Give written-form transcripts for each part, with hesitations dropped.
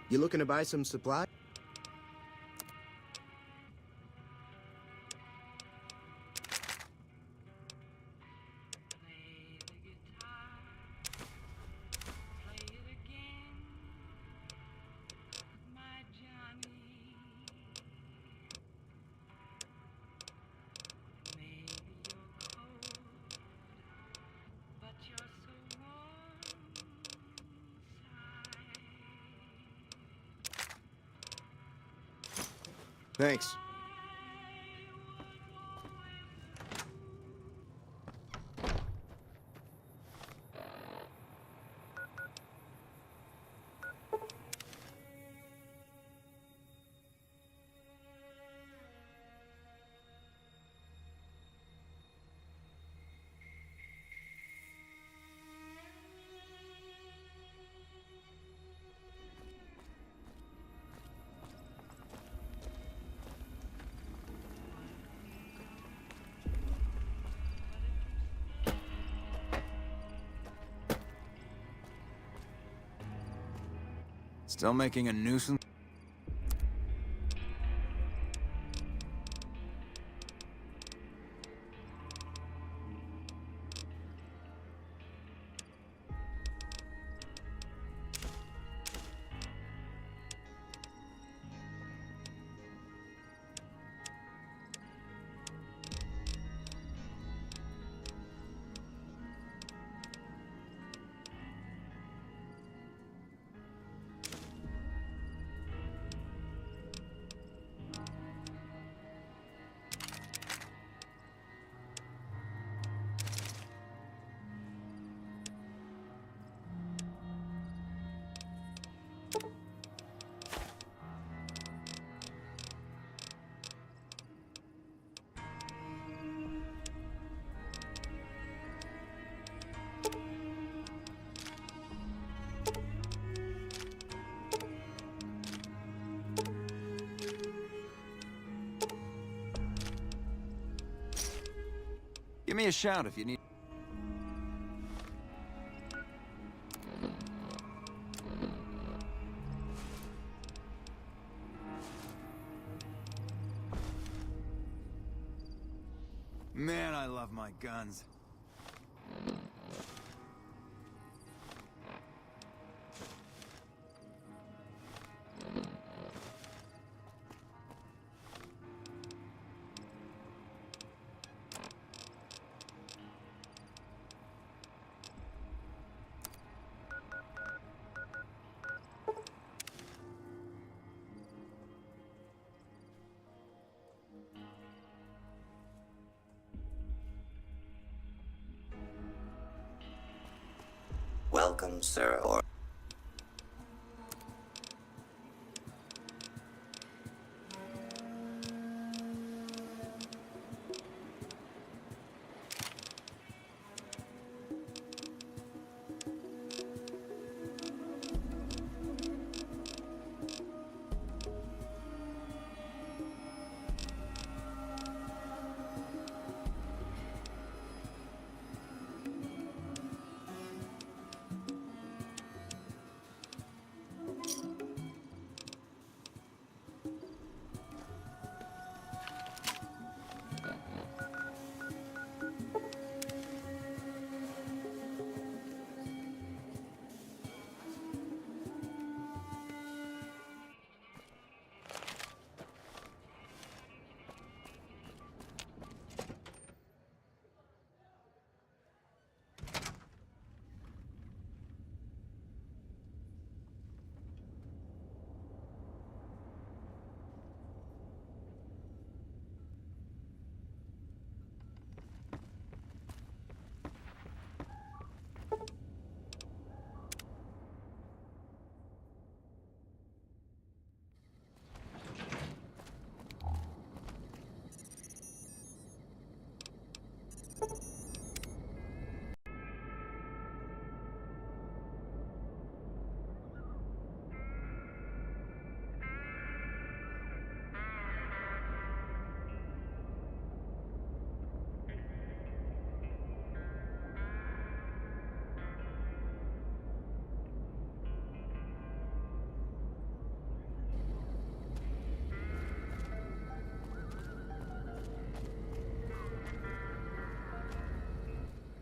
You looking to buy some supply? Thanks. Still making a nuisance? Give me a shout if you need... Man, I love my guns. Welcome, sir, or...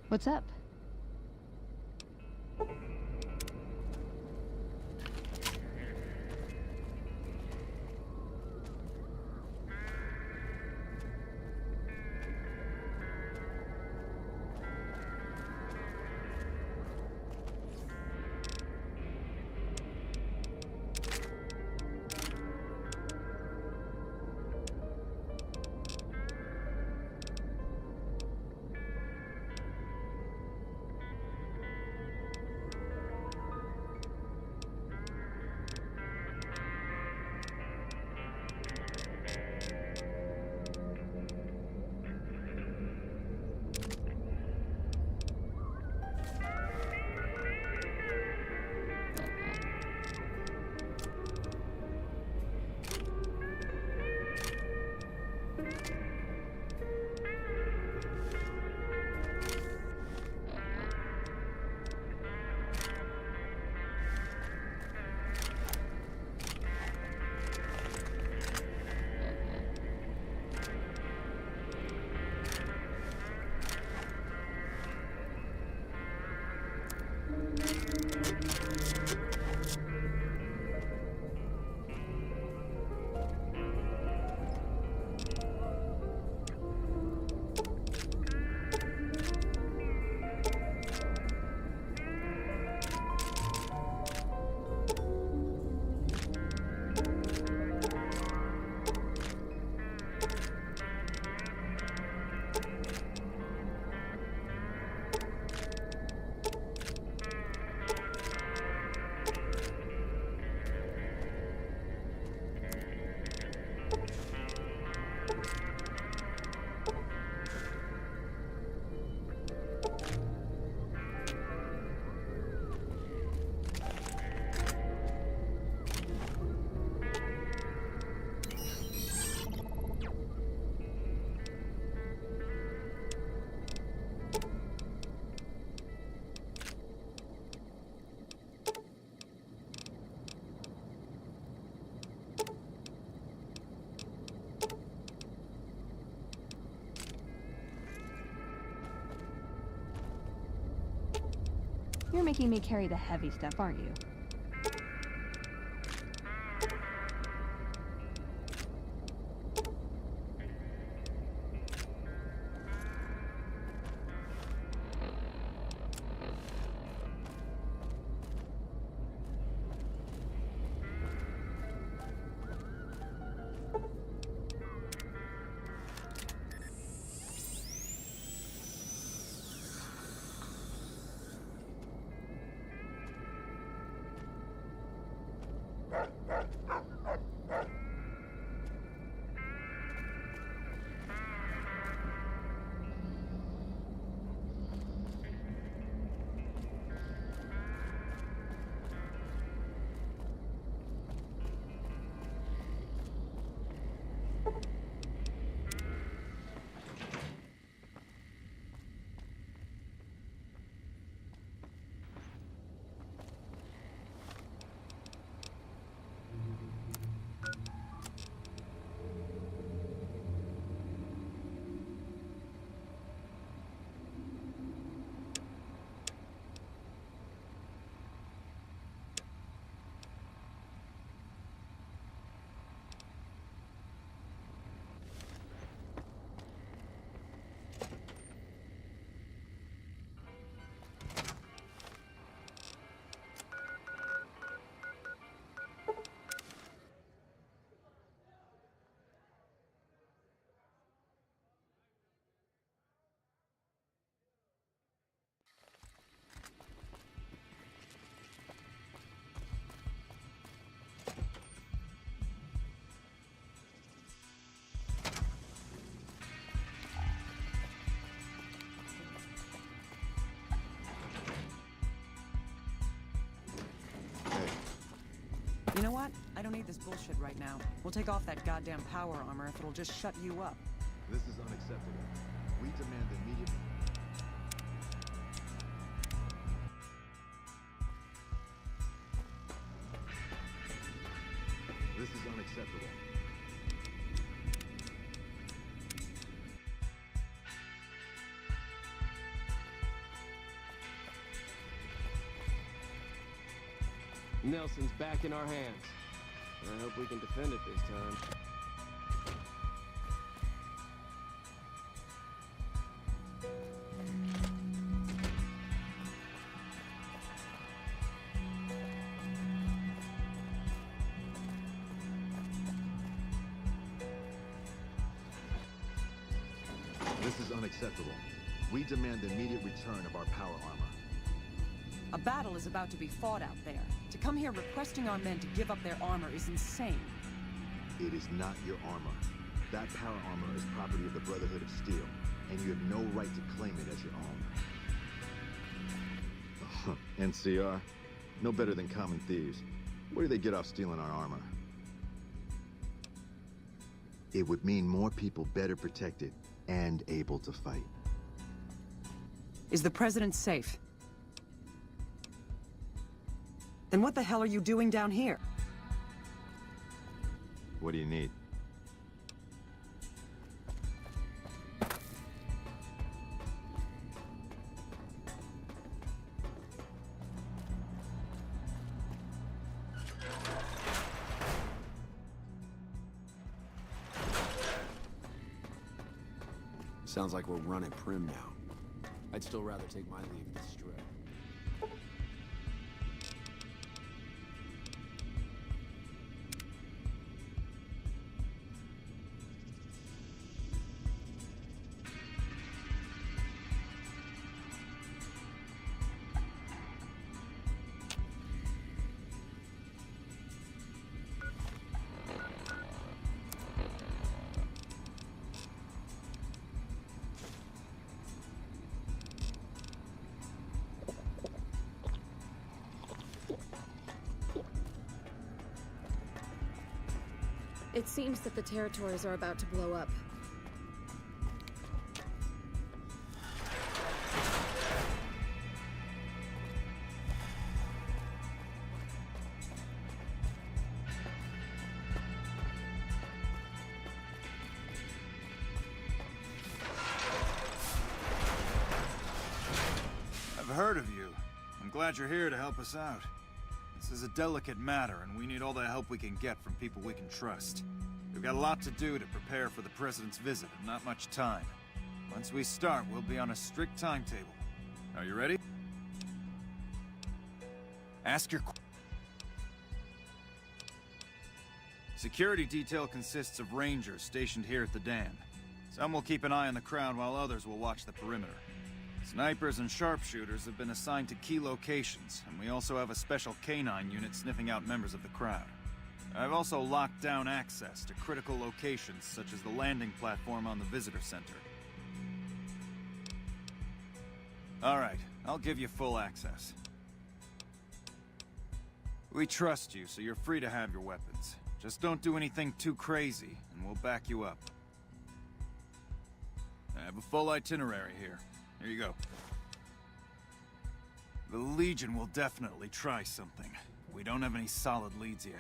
What's up? You're making me carry the heavy stuff, aren't you? You know what? I don't need this bullshit right now. We'll take off that goddamn power armor if it'll just shut you up. This is unacceptable. We demand immediate... This is unacceptable. Nelson's back in our hands. I hope we can defend it this time. This is unacceptable. We demand the immediate return of our power armor. A battle is about to be fought out there. To come here requesting our men to give up their armor is insane. It is not your armor. That power armor is property of the Brotherhood of Steel, and you have no right to claim it as your own. NCR? No better than common thieves. Where do they get off stealing our armor? It would mean more people better protected and able to fight. Is the president safe? Then what the hell are you doing down here? What do you need? Sounds like we're running prim now. I'd still rather take my leave at the Strip. It seems that the territories are about to blow up. I've heard of you. I'm glad you're here to help us out. This is a delicate matter, and we need all the help we can get from people we can trust. We've got a lot to do to prepare for the President's visit, and not much time. Once we start, we'll be on a strict timetable. Are you ready? Ask your... Security detail consists of rangers stationed here at the dam. Some will keep an eye on the crowd while others will watch the perimeter. Snipers and sharpshooters have been assigned to key locations, and we also have a special canine unit sniffing out members of the crowd. I've also locked down access to critical locations such as the landing platform on the visitor center. Alright, I'll give you full access. We trust you, so you're free to have your weapons. Just don't do anything too crazy, and we'll back you up. I have a full itinerary here. Here you go. The Legion will definitely try something. We don't have any solid leads yet.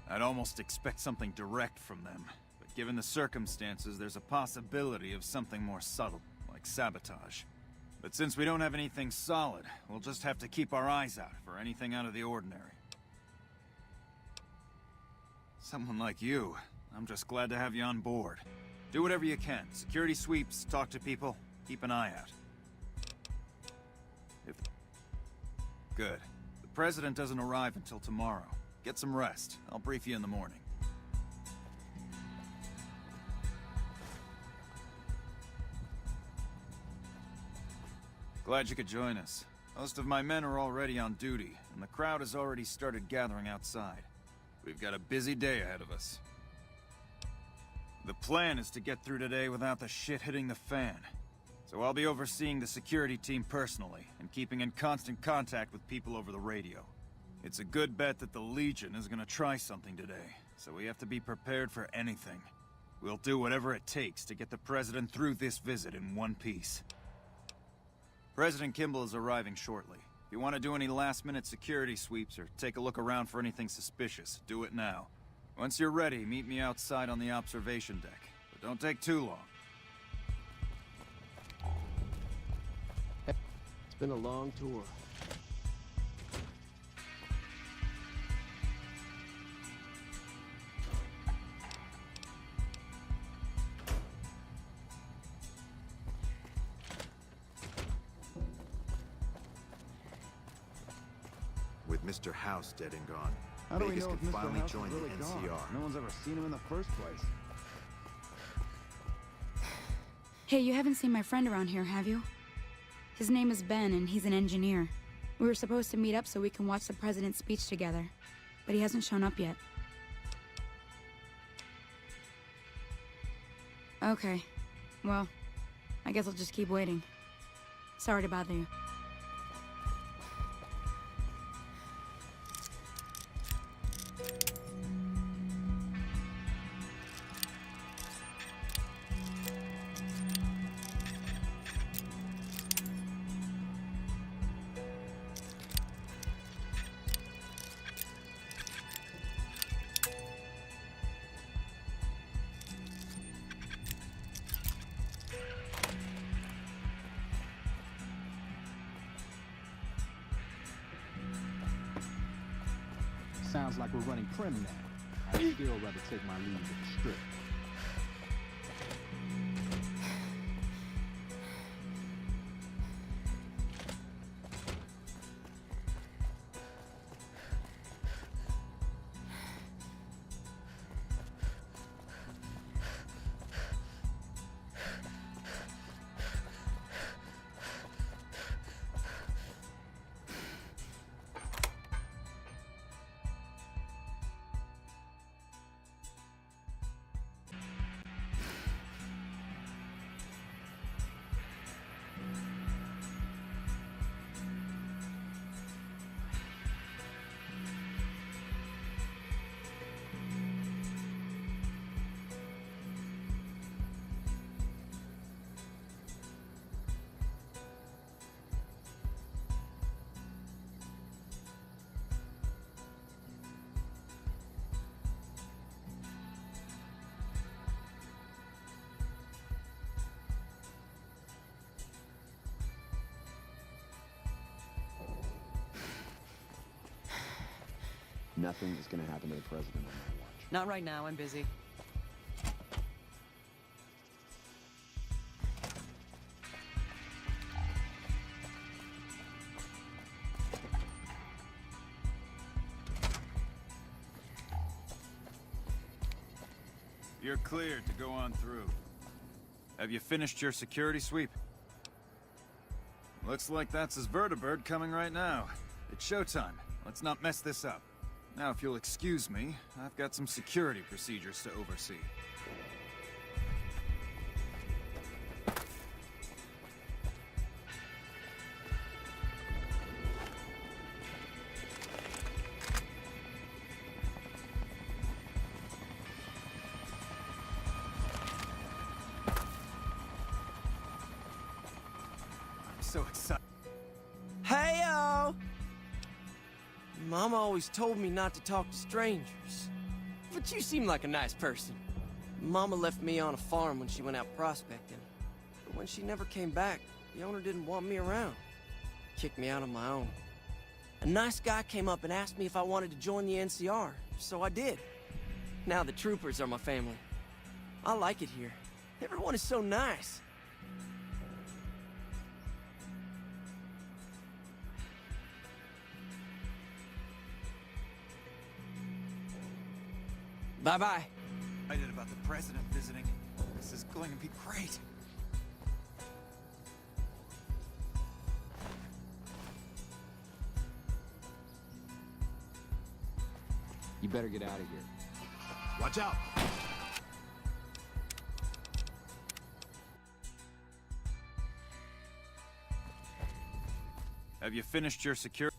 I'd almost expect something direct from them, but given the circumstances, there's a possibility of something more subtle, like sabotage. But since we don't have anything solid, we'll just have to keep our eyes out for anything out of the ordinary. Someone like you, I'm just glad to have you on board. Do whatever you can. Security sweeps, talk to people, keep an eye out. Good. The President doesn't arrive until tomorrow. Get some rest. I'll brief you in the morning. Glad you could join us. Most of my men are already on duty, and the crowd has already started gathering outside. We've got a busy day ahead of us. The plan is to get through today without the shit hitting the fan. So I'll be overseeing the security team personally, and keeping in constant contact with people over the radio. It's a good bet that the Legion is gonna try something today, so we have to be prepared for anything. We'll do whatever it takes to get the President through this visit in one piece. President Kimball is arriving shortly. If you want to do any last-minute security sweeps or take a look around for anything suspicious, do it now. Once you're ready, meet me outside on the observation deck. But don't take too long. It's been a long tour. With Mr. House dead and gone, How do we Vegas know if can Mr. finally House join is the really NCR. gone? No one's ever seen him in the first place. Hey, you haven't seen my friend around here, have you? His name is Ben, and he's an engineer. We were supposed to meet up so we can watch the president's speech together, but he hasn't shown up yet. Okay. Well, I guess I'll just keep waiting. Sorry to bother you. Sounds like we're running prim now. I'd still rather take my leave at the strip. Nothing is gonna happen to the president on my watch. Not right now, I'm busy. You're cleared to go on through. Have you finished your security sweep? Looks like that's his vertibird coming right now. It's showtime. Let's not mess this up. Now, if you'll excuse me, I've got some security procedures to oversee. I'm so excited. Hey-o! Mama always told me not to talk to strangers. But you seem like a nice person. Mama left me on a farm when she went out prospecting. But when she never came back, the owner didn't want me around. Kicked me out on my own. A nice guy came up and asked me if I wanted to join the NCR, so I did. Now the troopers are my family. I like it here. Everyone is so nice. Bye-bye. Excited about the president visiting. This is going to be great. You better get out of here. Watch out! Have you finished your security?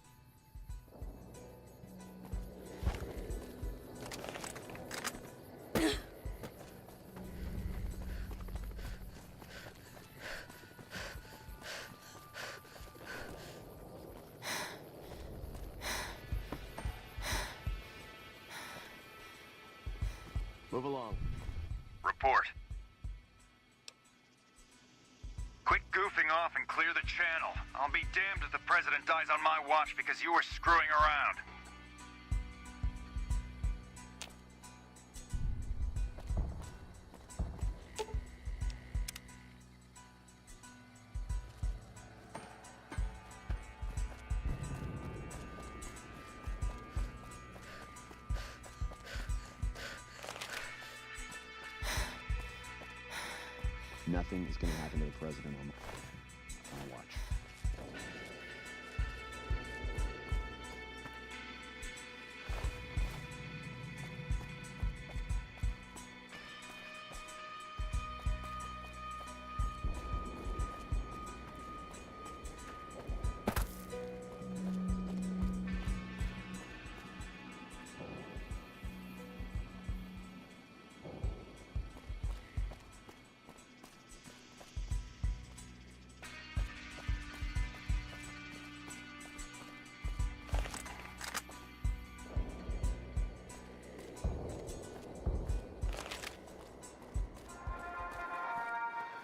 Move along. Report. Quit goofing off and clear the channel. I'll be damned if the president dies on my watch because you were screwing around. Nothing is gonna happen to the president on my watch.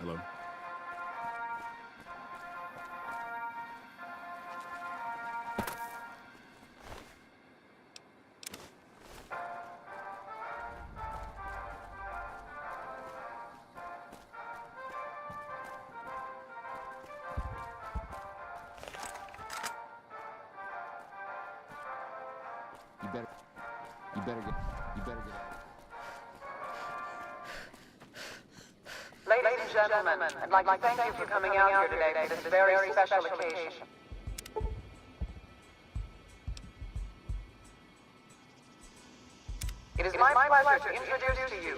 Hello? You better get out. Ladies and gentlemen, I'd like to thank you for coming out here today for this very special occasion. It is my pleasure to introduce to you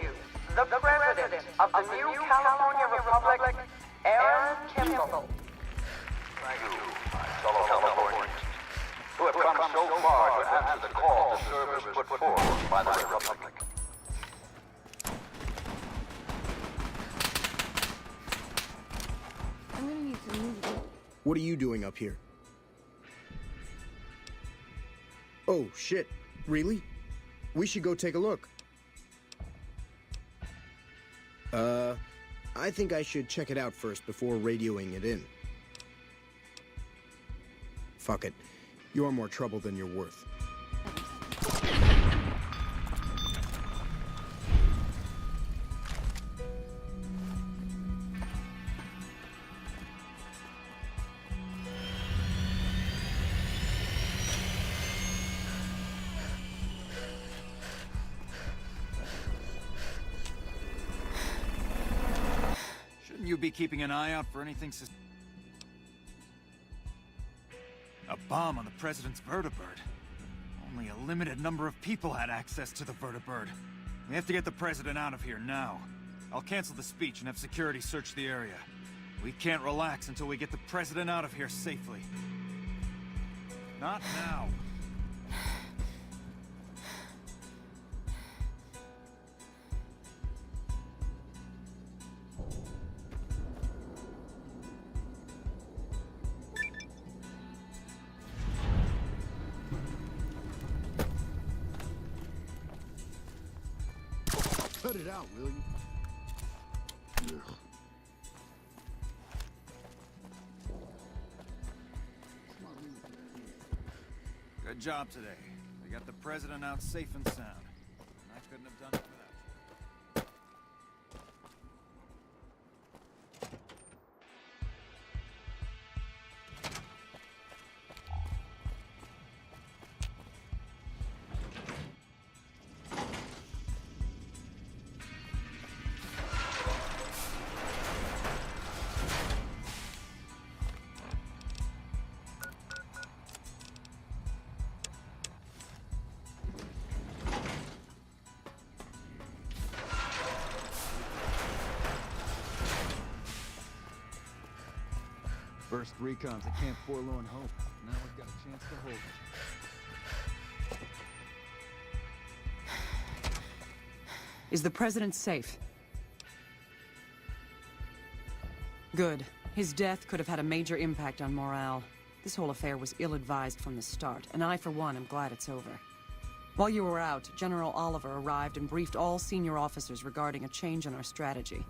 the President of the new California Republic, Aaron Kimball. Thank you, my fellow Californians, who have come so far to answer the call to service put forth by the Republic. I'm gonna need to move it. What are you doing up here? Oh, shit. Really? We should go take a look. I think I should check it out first before radioing it in. Fuck it. You're more trouble than you're worth. Shouldn't you be keeping an eye out for anything A bomb on the President's vertibird. Only a limited number of people had access to the vertibird. We have to get the President out of here now. I'll cancel the speech and have security search the area. We can't relax until we get the President out of here safely. Not now. Cut it out, will you? Ugh. Good job today. We got the President out safe and sound. I couldn't have done it without you. First recons at Camp Forlorn Hope. Now we've got a chance to hold it. Is the President safe? Good. His death could have had a major impact on morale. This whole affair was ill-advised from the start, and I, for one, am glad it's over. While you were out, General Oliver arrived and briefed all senior officers regarding a change in our strategy.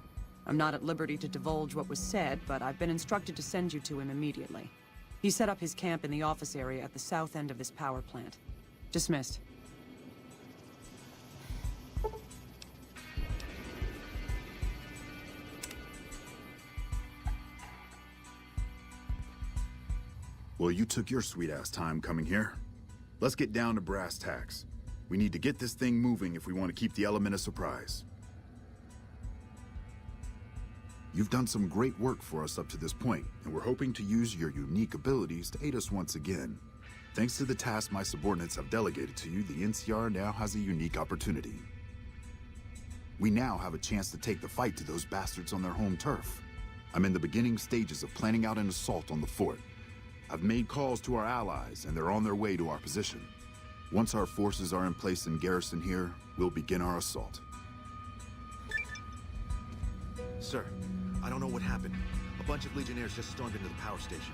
I'm not at liberty to divulge what was said, but I've been instructed to send you to him immediately. He set up his camp in the office area at the south end of this power plant. Dismissed. Well, you took your sweet-ass time coming here. Let's get down to brass tacks. We need to get this thing moving if we want to keep the element of surprise. You've done some great work for us up to this point, and we're hoping to use your unique abilities to aid us once again. Thanks to the task my subordinates have delegated to you, the NCR now has a unique opportunity. We now have a chance to take the fight to those bastards on their home turf. I'm in the beginning stages of planning out an assault on the fort. I've made calls to our allies, and they're on their way to our position. Once our forces are in place in garrison here, we'll begin our assault. Sir, I don't know what happened. A bunch of Legionnaires just stormed into the power station.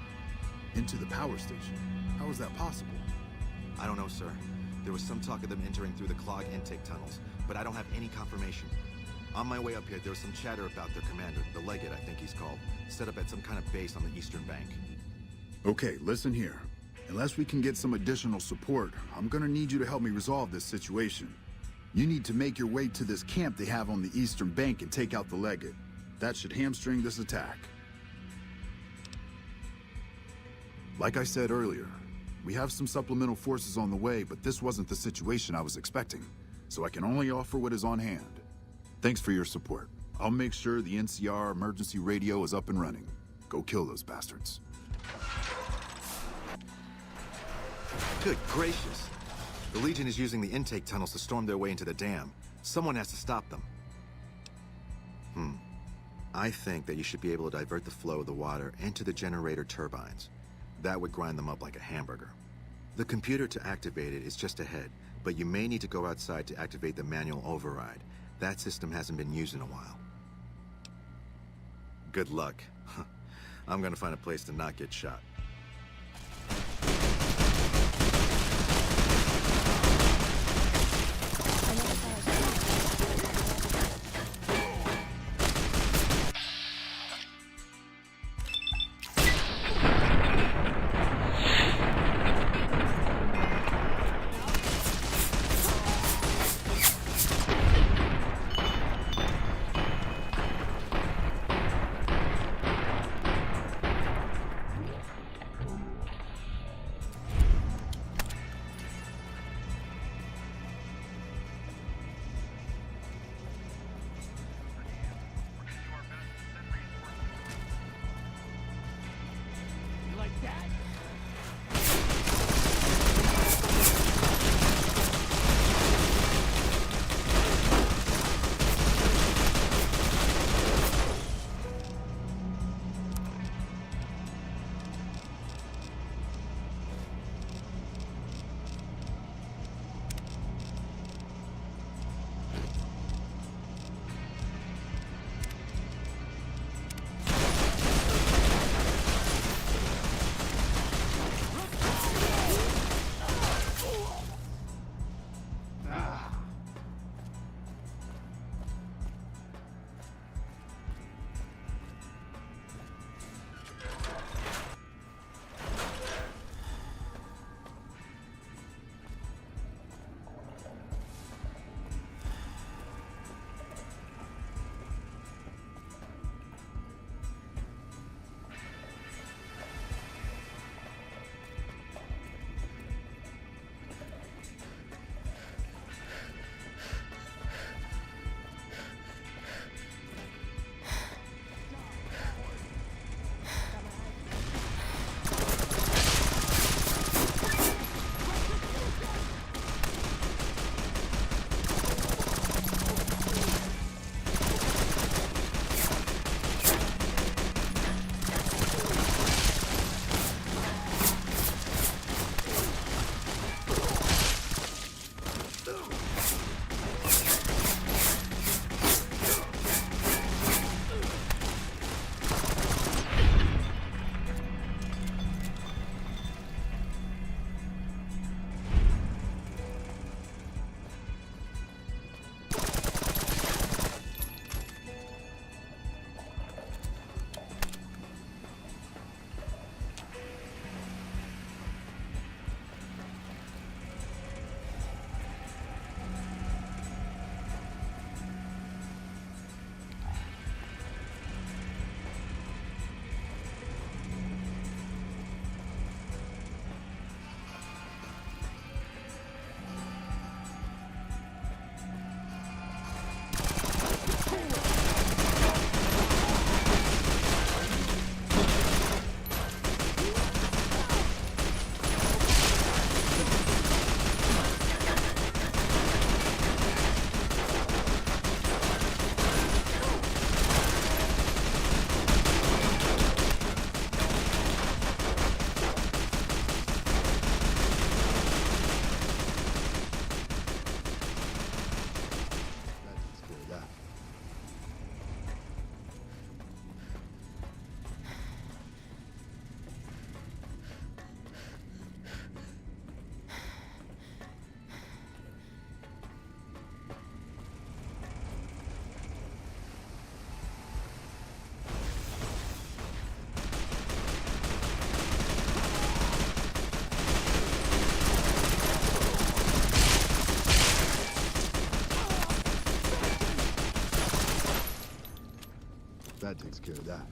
Into the power station? How is that possible? I don't know, sir. There was some talk of them entering through the clog intake tunnels, but I don't have any confirmation. On my way up here, there was some chatter about their commander, the Legate, I think he's called, set up at some kind of base on the eastern bank. Okay, listen here. Unless we can get some additional support, I'm gonna need you to help me resolve this situation. You need to make your way to this camp they have on the eastern bank and take out the Legate. That should hamstring this attack. Like I said earlier, we have some supplemental forces on the way, but this wasn't the situation I was expecting, so I can only offer what is on hand. Thanks for your support. I'll make sure the NCR emergency radio is up and running. Go kill those bastards. Good gracious. The Legion is using the intake tunnels to storm their way into the dam. Someone has to stop them. I think that you should be able to divert the flow of the water into the generator turbines. That would grind them up like a hamburger. The computer to activate it is just ahead, but you may need to go outside to activate the manual override. That system hasn't been used in a while. Good luck. I'm gonna find a place to not get shot. That takes care of that.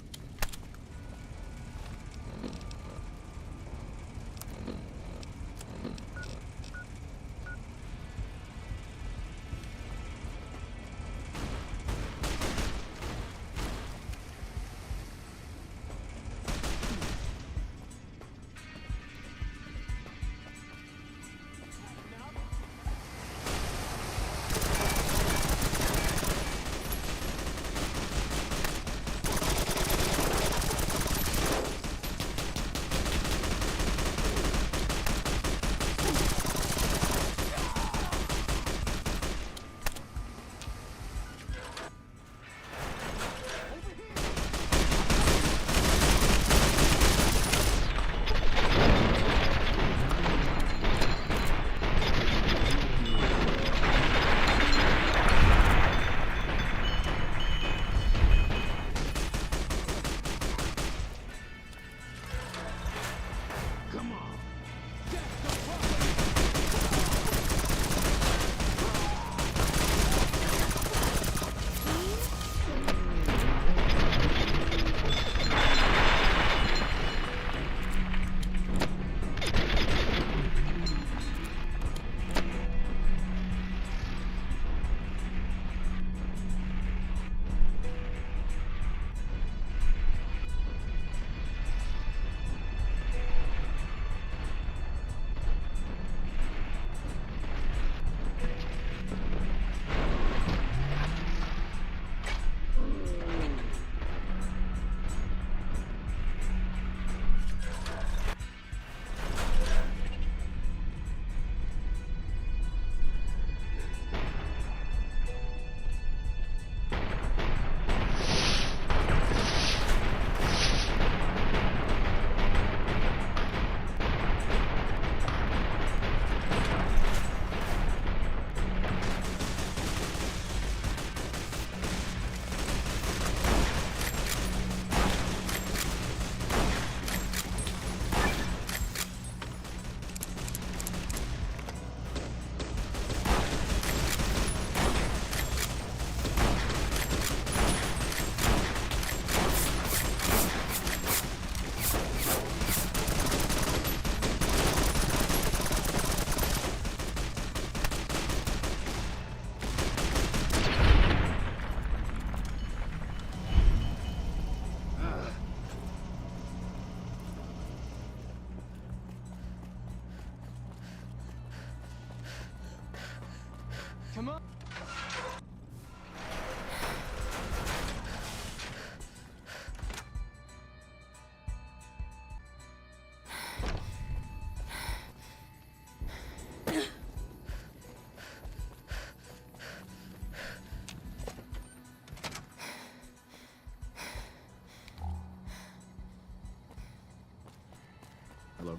Hello?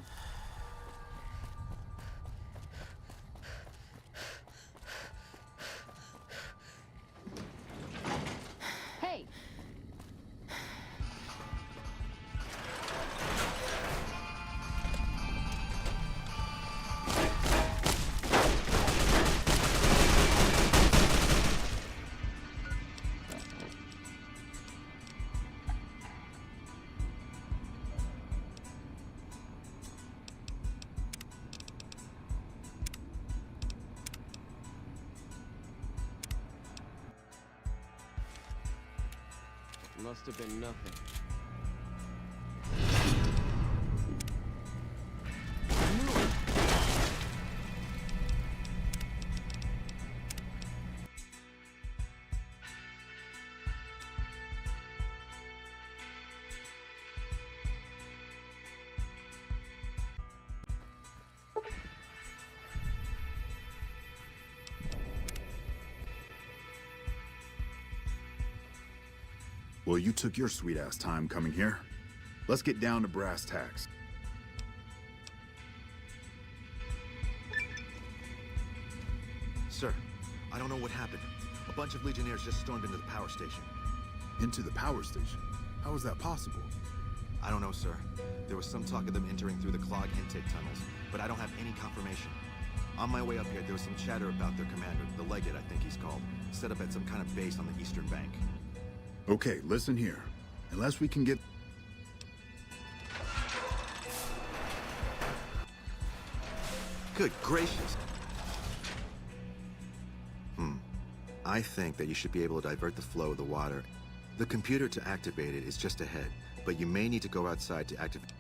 Hey! Must have been nothing. Well, you took your sweet-ass time coming here. Let's get down to brass tacks. Sir, I don't know what happened. A bunch of Legionnaires just stormed into the power station. Into the power station? How is that possible? I don't know, sir. There was some talk of them entering through the clog intake tunnels, but I don't have any confirmation. On my way up here, there was some chatter about their commander, the Legate, I think he's called, set up at some kind of base on the eastern bank. Okay, listen here. Unless we can get... Good gracious. I think that you should be able to divert the flow of the water. The computer to activate it is just ahead, but you may need to go outside to activate...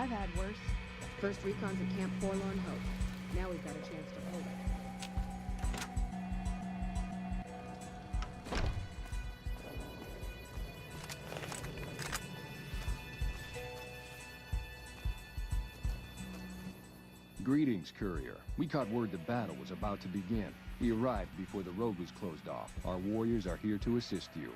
I've had worse. First recon's at Camp Forlorn Hope. Now we've got a chance to hold it. Greetings, courier. We caught word the battle was about to begin. We arrived before the road was closed off. Our warriors are here to assist you.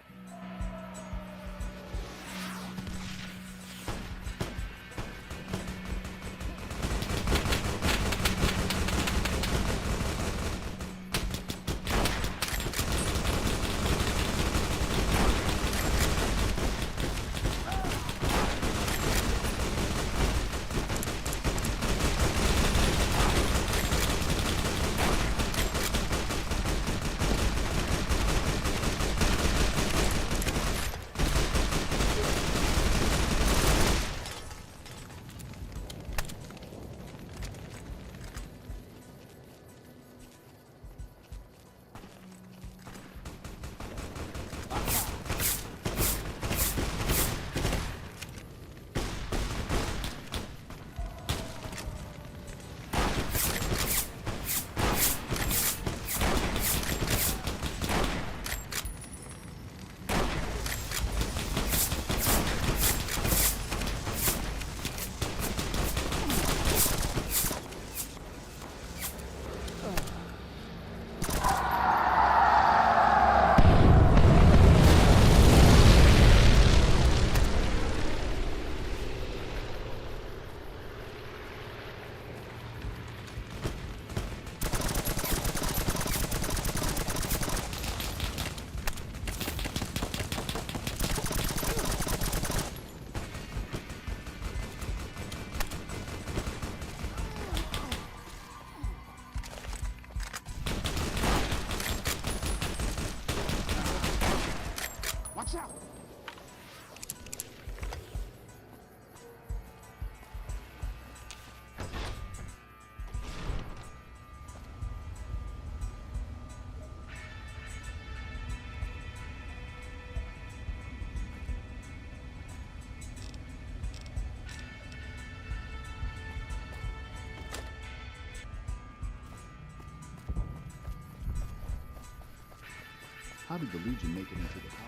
How did the Legion make it into the power?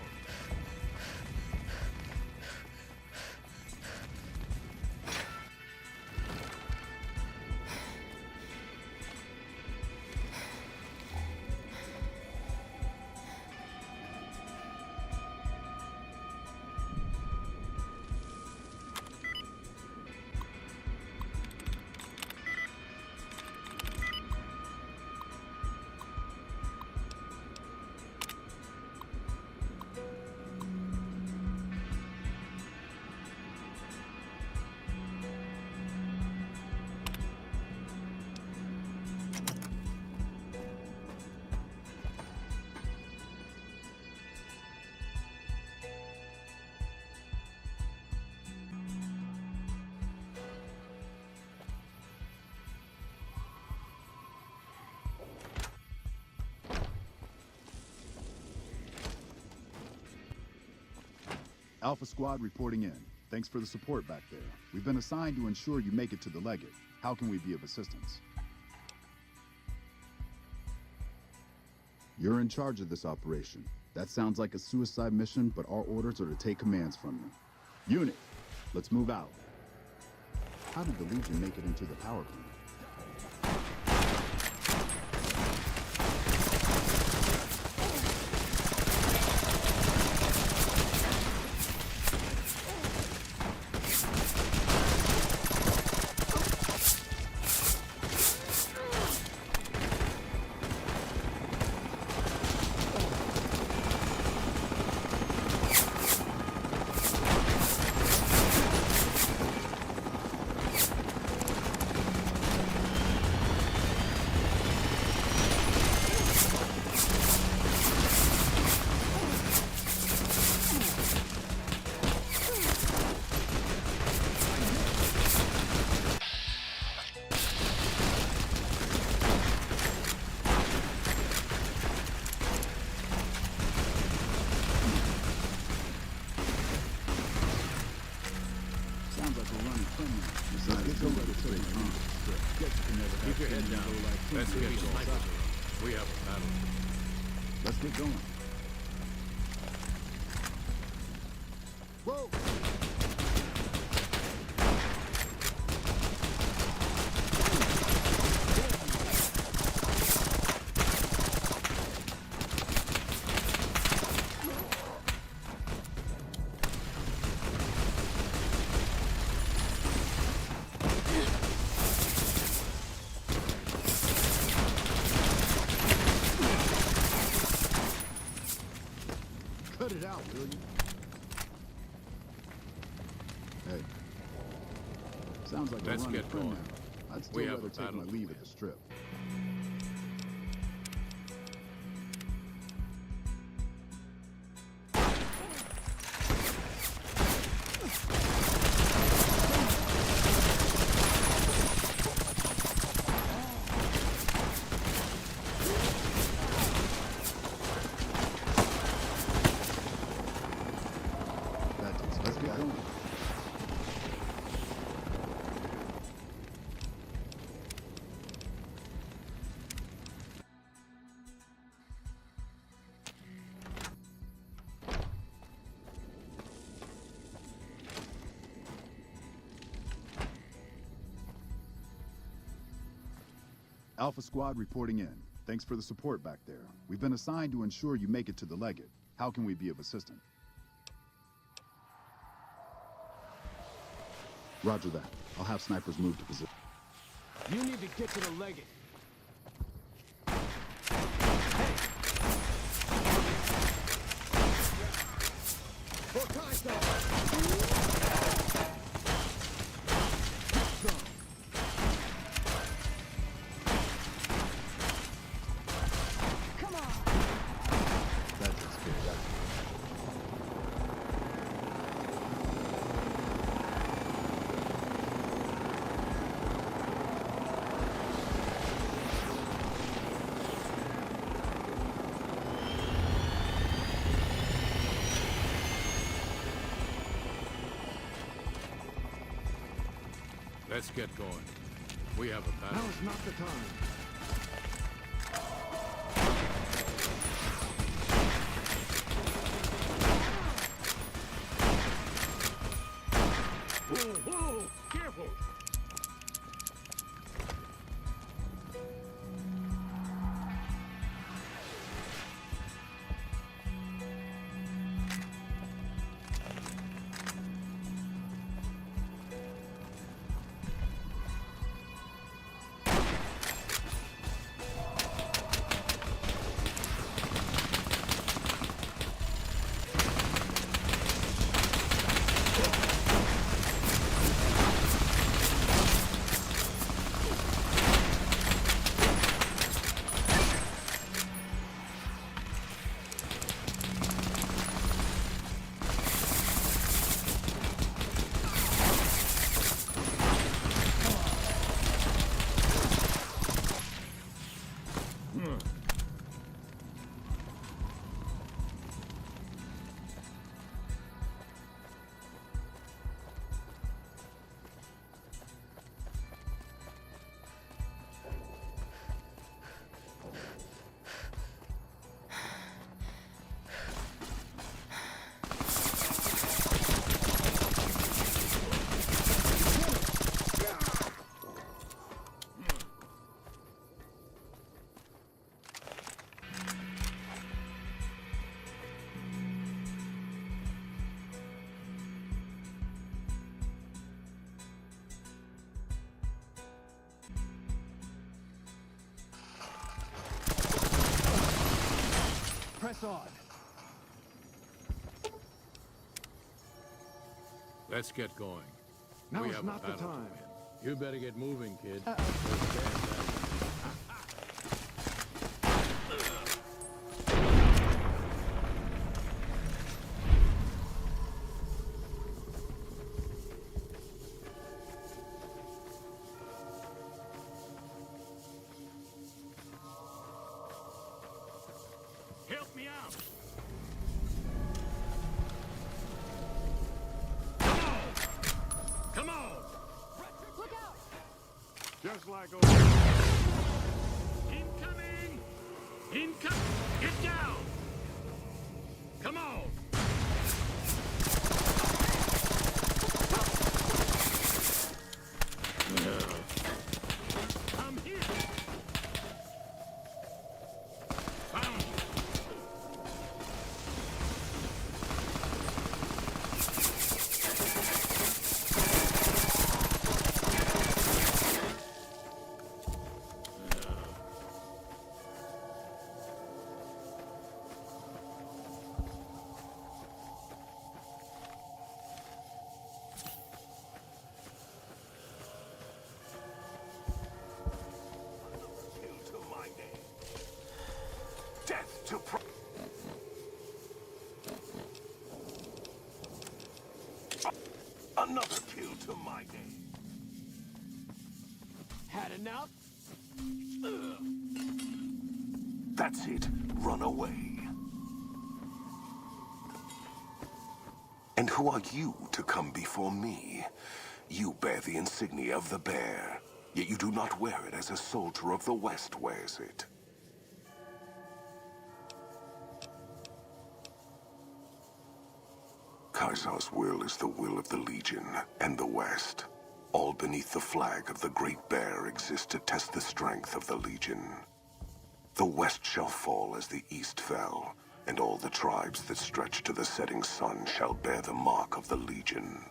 Alpha Squad reporting in. Thanks for the support back there. We've been assigned to ensure you make it to the Legate. How can we be of assistance? You're in charge of this operation. That sounds like a suicide mission, but our orders are to take commands from you. Unit, let's move out. How did the Legion make it into the power plant? Somebody say calm. Guess you can never have Keep your head down. That's good. We have a battle. Let's get going. Whoa! Cut it out, will you? Hey. Sounds like Let's we're running get from going. now. I'd We still have rather a take my battle leave to at the strip. Let's get going. Alpha Squad reporting in. Thanks for the support back there. We've been assigned to ensure you make it to the Legate. How can we be of assistance? Roger that. I'll have snipers move to position. You need to get to the Legate. That's a scary guy. Let's get going. We have a battle. Now's not the time. Whoa, whoa! Careful! Press on. Let's get going. Now we is have not a the battle to time. win. You better get moving, kid. Help me out! Come on! Look out! Just like old. Incoming! Incoming! Get down! Come on! I'm here! Found you! Death to another kill to my name. Had enough? That's it. Run away. And who are you to come before me? You bear the insignia of the bear, yet you do not wear it as a soldier of the West wears it. Caesar's will is the will of the Legion and the West. All beneath the flag of the Great Bear exist to test the strength of the Legion. The West shall fall as the East fell, and all the tribes that stretch to the setting sun shall bear the mark of the Legion.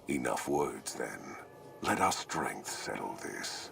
Enough words, then. Let our strength settle this.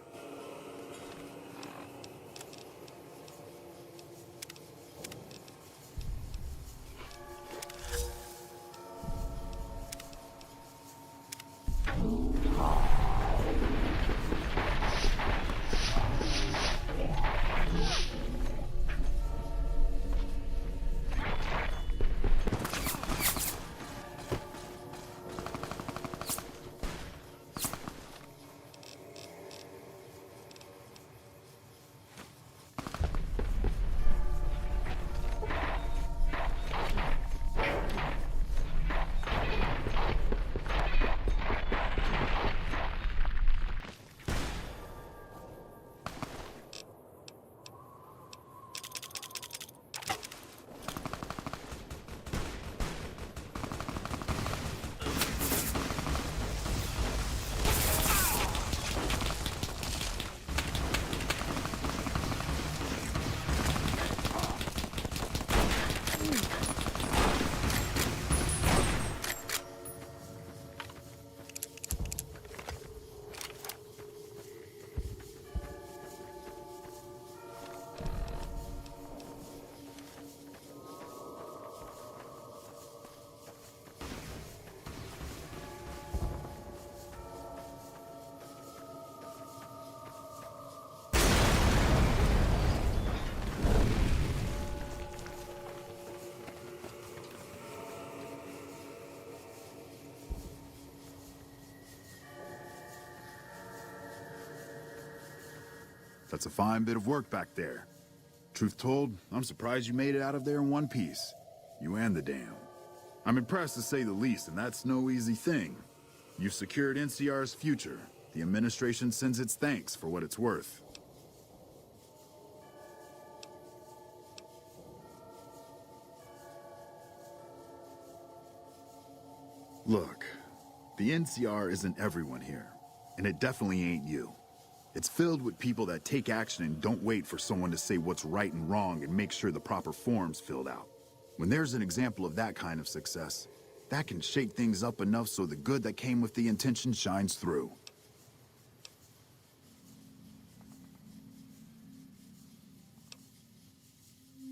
That's a fine bit of work back there. Truth told, I'm surprised you made it out of there in one piece. You and the dam. I'm impressed to say the least, and that's no easy thing. You've secured NCR's future. The administration sends its thanks for what it's worth. Look, the NCR isn't everyone here, and it definitely ain't you. It's filled with people that take action and don't wait for someone to say what's right and wrong and make sure the proper form's filled out. When there's an example of that kind of success, that can shake things up enough so the good that came with the intention shines through.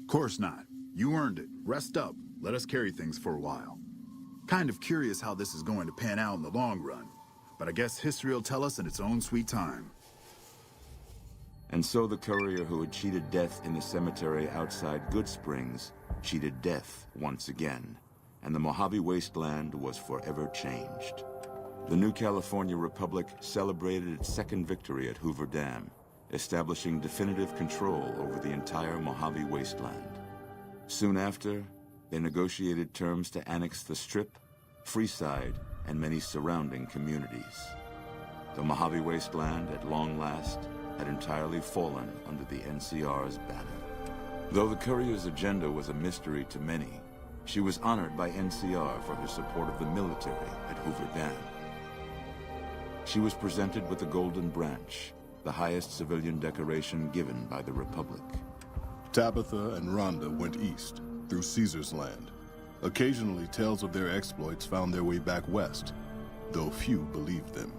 Course not. You earned it. Rest up. Let us carry things for a while. Kind of curious how this is going to pan out in the long run, but I guess history will tell us in its own sweet time. And so the courier who had cheated death in the cemetery outside Goodsprings cheated death once again, and the Mojave Wasteland was forever changed. The new California Republic celebrated its second victory at Hoover Dam, establishing definitive control over the entire Mojave Wasteland. Soon after, they negotiated terms to annex the Strip, Freeside, and many surrounding communities. The Mojave Wasteland, at long last, had entirely fallen under the NCR's banner. Though the courier's agenda was a mystery to many, she was honored by NCR for her support of the military at Hoover Dam. She was presented with the Golden Branch, the highest civilian decoration given by the Republic. Tabitha and Rhonda went east, through Caesar's land. Occasionally, tales of their exploits found their way back west, though few believed them.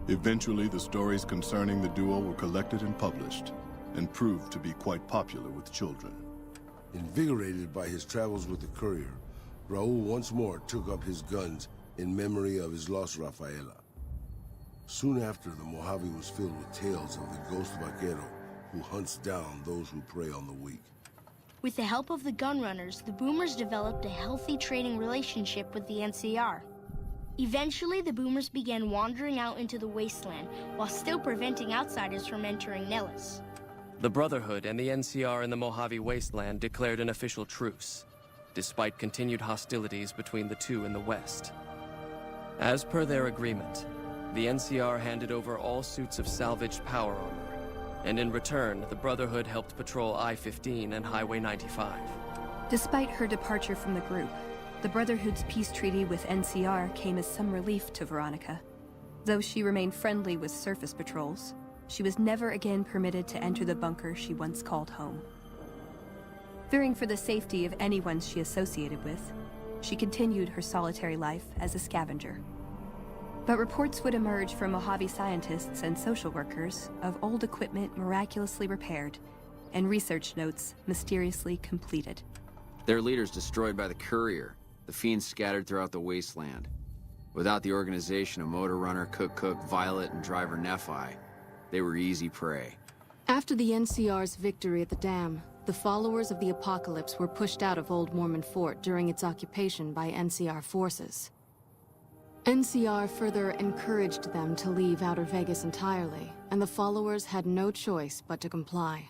Eventually, the stories concerning the duo were collected and published, and proved to be quite popular with children. Invigorated by his travels with the courier, Raul once more took up his guns in memory of his lost Rafaela. Soon after, the Mojave was filled with tales of the ghost vaquero who hunts down those who prey on the weak. With the help of the Gunrunners, the Boomers developed a healthy trading relationship with the NCR. Eventually, the Boomers began wandering out into the wasteland while still preventing outsiders from entering Nellis. The Brotherhood and the NCR in the Mojave Wasteland declared an official truce, despite continued hostilities between the two in the west. As per their agreement, the NCR handed over all suits of salvaged power armor, and in return, the Brotherhood helped patrol I-15 and Highway 95. Despite her departure from the group, the Brotherhood's peace treaty with NCR came as some relief to Veronica. Though she remained friendly with surface patrols, she was never again permitted to enter the bunker she once called home. Fearing for the safety of anyone she associated with, she continued her solitary life as a scavenger. But reports would emerge from Mojave scientists and social workers of old equipment miraculously repaired and research notes mysteriously completed. Their leaders destroyed by the courier, the fiends scattered throughout the wasteland. Without the organization of Motor Runner, Cook, Violet, and driver Nephi, they were easy prey. After the NCR's victory at the dam, the followers of the Apocalypse were pushed out of Old Mormon Fort during its occupation by NCR forces. NCR further encouraged them to leave Outer Vegas entirely, and the followers had no choice but to comply.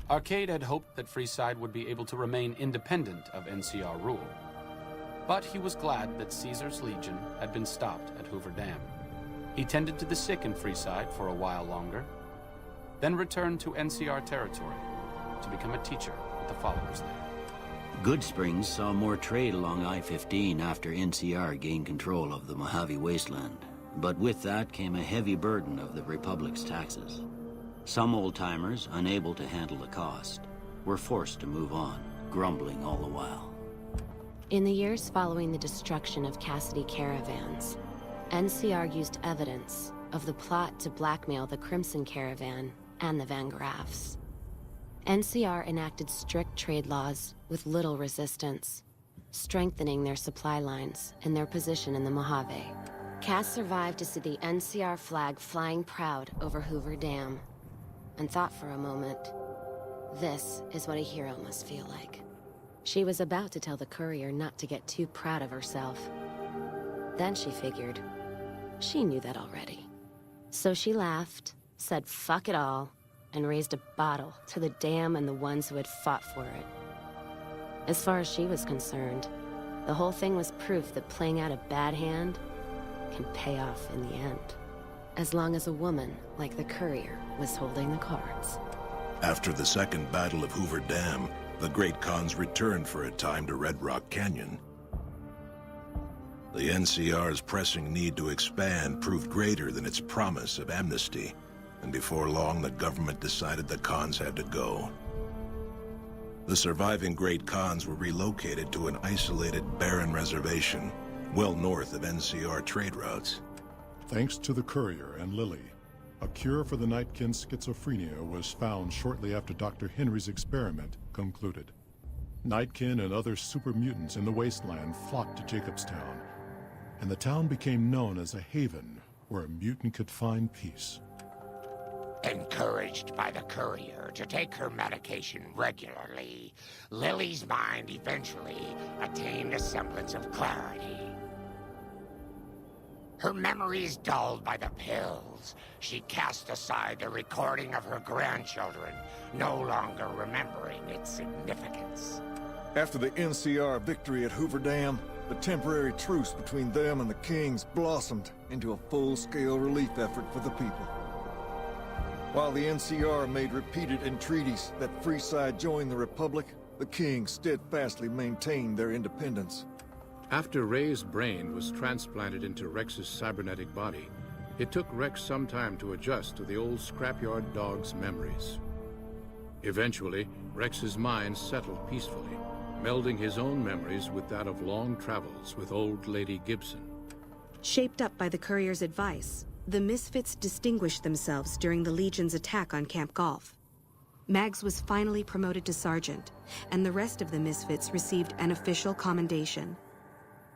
Arcade had hoped that Freeside would be able to remain independent of NCR rule. But he was glad that Caesar's Legion had been stopped at Hoover Dam. He tended to the sick in Freeside for a while longer, then returned to NCR territory to become a teacher with the followers there. Goodsprings saw more trade along I-15 after NCR gained control of the Mojave Wasteland. But with that came a heavy burden of the Republic's taxes. Some old-timers, unable to handle the cost, were forced to move on, grumbling all the while. In the years following the destruction of Cassidy caravans, NCR used evidence of the plot to blackmail the Crimson Caravan and the Van Graffs. NCR enacted strict trade laws with little resistance, strengthening their supply lines and their position in the Mojave. Cass survived to see the NCR flag flying proud over Hoover Dam, and thought for a moment, this is what a hero must feel like. She was about to tell the courier not to get too proud of herself. Then she figured, she knew that already. So she laughed, said fuck it all, and raised a bottle to the dam and the ones who had fought for it. As far as she was concerned, the whole thing was proof that playing out a bad hand can pay off in the end. As long as a woman like the courier was holding the cards. After the Second Battle of Hoover Dam, the Great Khans returned for a time to Red Rock Canyon. The NCR's pressing need to expand proved greater than its promise of amnesty, and before long the government decided the Khans had to go. The surviving Great Khans were relocated to an isolated, barren reservation, well north of NCR trade routes. Thanks to the courier and Lily, a cure for the Nightkin's schizophrenia was found shortly after Dr. Henry's experiment concluded. Nightkin and other super mutants in the wasteland flocked to Jacobstown, and the town became known as a haven where a mutant could find peace. Encouraged by the courier to take her medication regularly, Lily's mind eventually attained a semblance of clarity. Her memories dulled by the pills, she cast aside the recording of her grandchildren, no longer remembering its significance. After the NCR victory at Hoover Dam, the temporary truce between them and the Kings blossomed into a full-scale relief effort for the people. While the NCR made repeated entreaties that Freeside join the Republic, the King steadfastly maintained their independence. After Ray's brain was transplanted into Rex's cybernetic body, it took Rex some time to adjust to the old scrapyard dog's memories. Eventually, Rex's mind settled peacefully, melding his own memories with that of long travels with old Lady Gibson. Shaped up by the Courier's advice, the Misfits distinguished themselves during the Legion's attack on Camp Golf. Mags was finally promoted to sergeant, and the rest of the Misfits received an official commendation.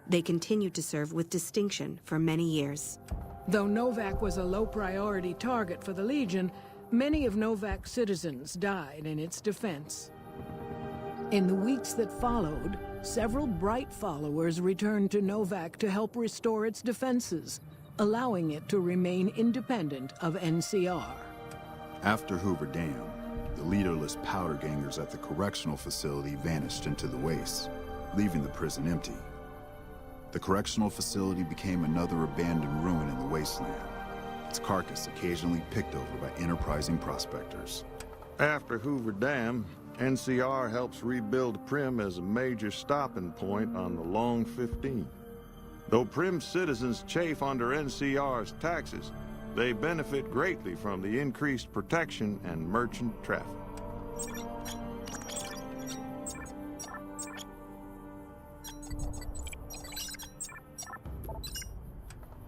They continued to serve with distinction for many years. Though Novak was a low-priority target for the Legion, many of Novak's citizens died in its defense. In the weeks that followed, several Bright followers returned to Novak to help restore its defenses, allowing it to remain independent of NCR. After Hoover Dam, the leaderless powder gangers at the correctional facility vanished into the wastes, leaving the prison empty. The correctional facility became another abandoned ruin in the wasteland, its carcass occasionally picked over by enterprising prospectors. After Hoover Dam, NCR helps rebuild Primm as a major stopping point on the Long 15. Though Primm citizens chafe under NCR's taxes, they benefit greatly from the increased protection and merchant traffic.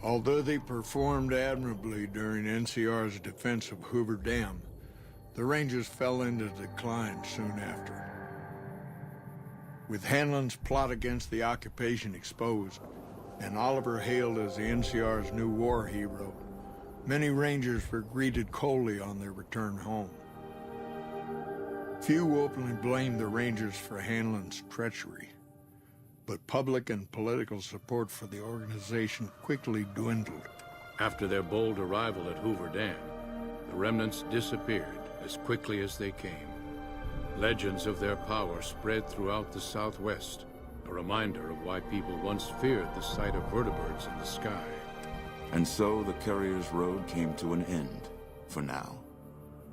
Although they performed admirably during NCR's defense of Hoover Dam, the Rangers fell into decline soon after. With Hanlon's plot against the occupation exposed, and Oliver hailed as the NCR's new war hero, many Rangers were greeted coldly on their return home. Few openly blamed the Rangers for Hanlon's treachery, but public and political support for the organization quickly dwindled. After their bold arrival at Hoover Dam, the remnants disappeared as quickly as they came. Legends of their power spread throughout the Southwest, a reminder of why people once feared the sight of vertibirds in the sky. And so the Courier's road came to an end, for now.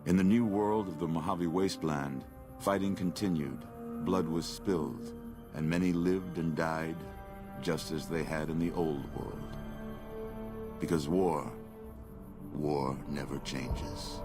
In the new world of the Mojave Wasteland, fighting continued, blood was spilled, and many lived and died just as they had in the old world. Because war never changes.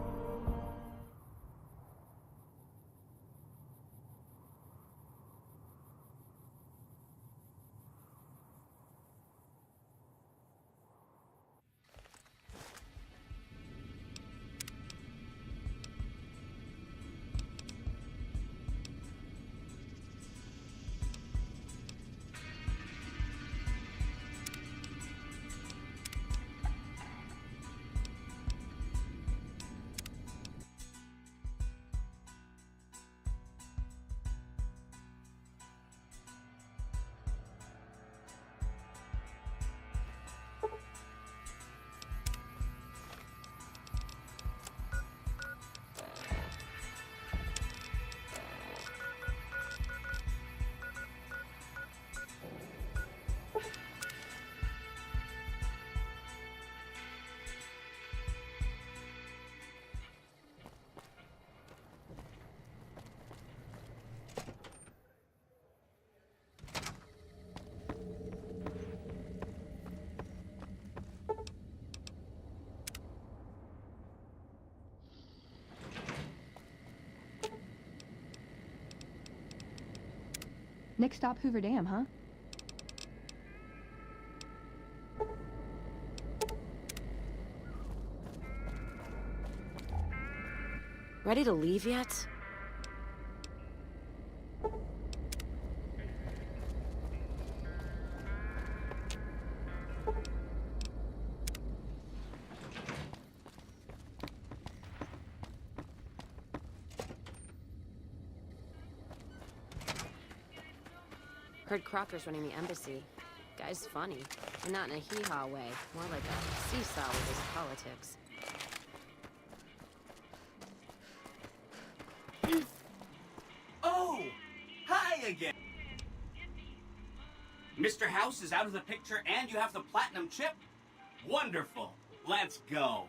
Next stop, Hoover Dam, huh? Ready to leave yet? Heard Crocker's running the embassy. Guy's funny, and not in a hee-haw way. More like a seesaw with his politics. Oh! Hi again! Mr. House is out of the picture and you have the platinum chip? Wonderful. Let's go.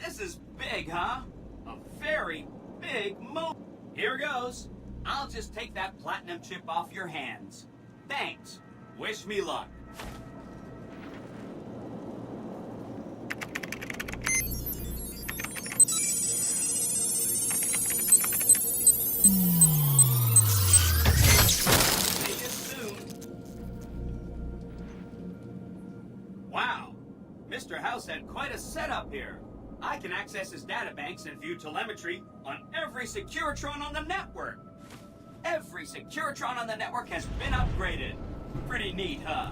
This is big, huh? A very big move. Here goes. I'll just take that platinum chip off your hands. Thanks. Wish me luck. See you soon. Wow. Mr. House had quite a setup here. I can access his databanks and view telemetry on every Securitron on the network. Every Securitron on the network has been upgraded. Pretty neat, huh?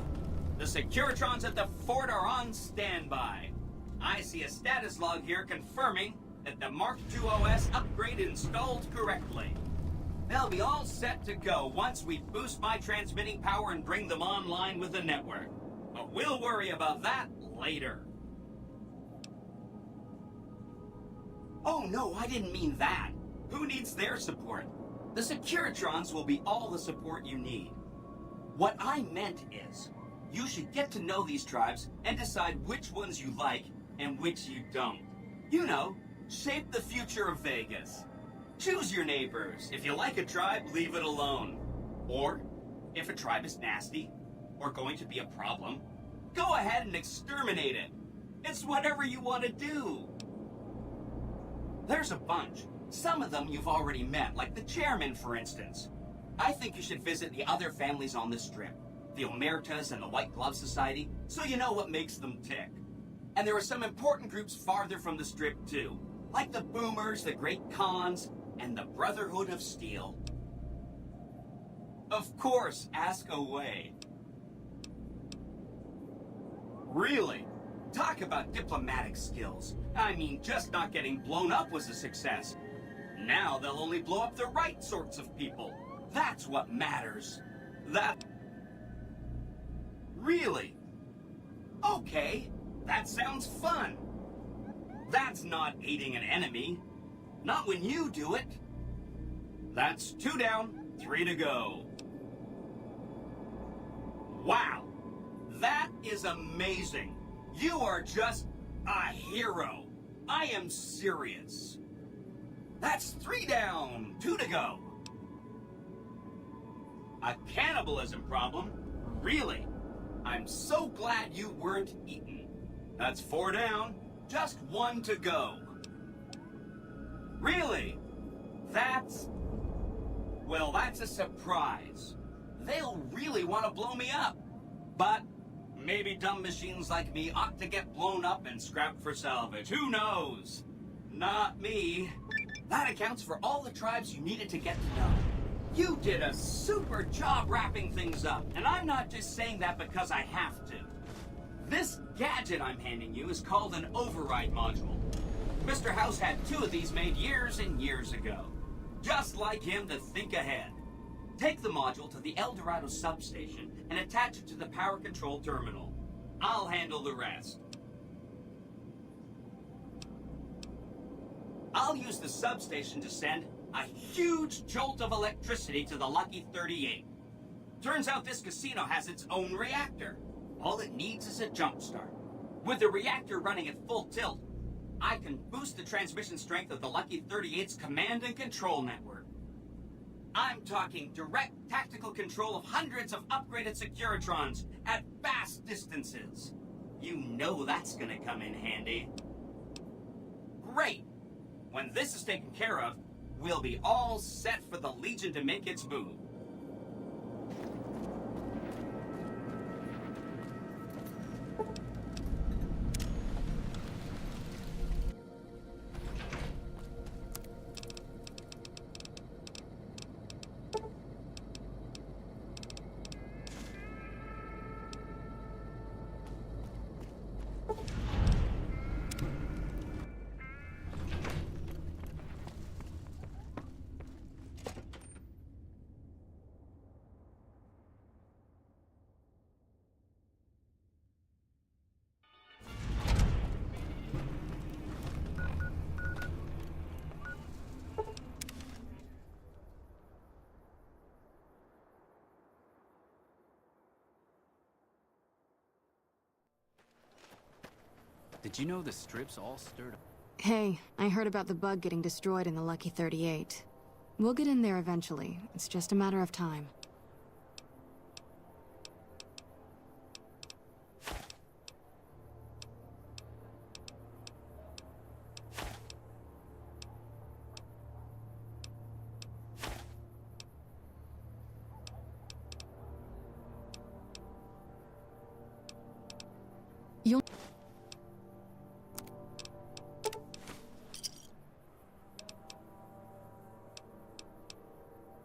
The Securitrons at the fort are on standby. I see a status log here confirming that the Mark II OS upgrade installed correctly. They'll be all set to go once we boost my transmitting power and bring them online with the network. But we'll worry about that later. Oh no, I didn't mean that. Who needs their support? The Securitrons will be all the support you need. What I meant is, you should get to know these tribes and decide which ones you like and which you don't. You know, shape the future of Vegas. Choose your neighbors. If you like a tribe, leave it alone. Or, if a tribe is nasty, or going to be a problem, go ahead and exterminate it. It's whatever you want to do. There's a bunch. Some of them you've already met, like the chairman, for instance. I think you should visit the other families on the Strip, the Omertas and the White Glove Society, so you know what makes them tick. And there are some important groups farther from the Strip, too, like the Boomers, the Great Khans, and the Brotherhood of Steel. Of course, ask away. Really? Talk about diplomatic skills. I mean, just not getting blown up was a success. Now they'll only blow up the right sorts of people. That's what matters. That... Really? Okay, that sounds fun. That's not aiding an enemy. Not when you do it. That's 2 down, 3 to go. Wow, that is amazing. You are just a hero. I am serious. That's 3 down, 2 to go. A cannibalism problem? Really? I'm so glad you weren't eaten. That's 4 down, just 1 to go. Really? That's... Well, that's a surprise. They'll really want to blow me up. But maybe dumb machines like me ought to get blown up and scrapped for salvage. Who knows? Not me. That accounts for all the tribes you needed to get to know. You did a super job wrapping things up, and I'm not just saying that because I have to. This gadget I'm handing you is called an override module. Mr. House had 2 of these made years and years ago. Just like him to think ahead. Take the module to the El Dorado substation and attach it to the power control terminal. I'll handle the rest. I'll use the substation to send a huge jolt of electricity to the Lucky 38. Turns out this casino has its own reactor. All it needs is a jump start. With the reactor running at full tilt, I can boost the transmission strength of the Lucky 38's command and control network. I'm talking direct tactical control of hundreds of upgraded Securitrons at vast distances. You know that's gonna come in handy. Great! When this is taken care of, we'll be all set for the Legion to make its move. Did you know the strips all stirred up? Hey, I heard about the bug getting destroyed in the Lucky 38. We'll get in there eventually. It's just a matter of time. You'll...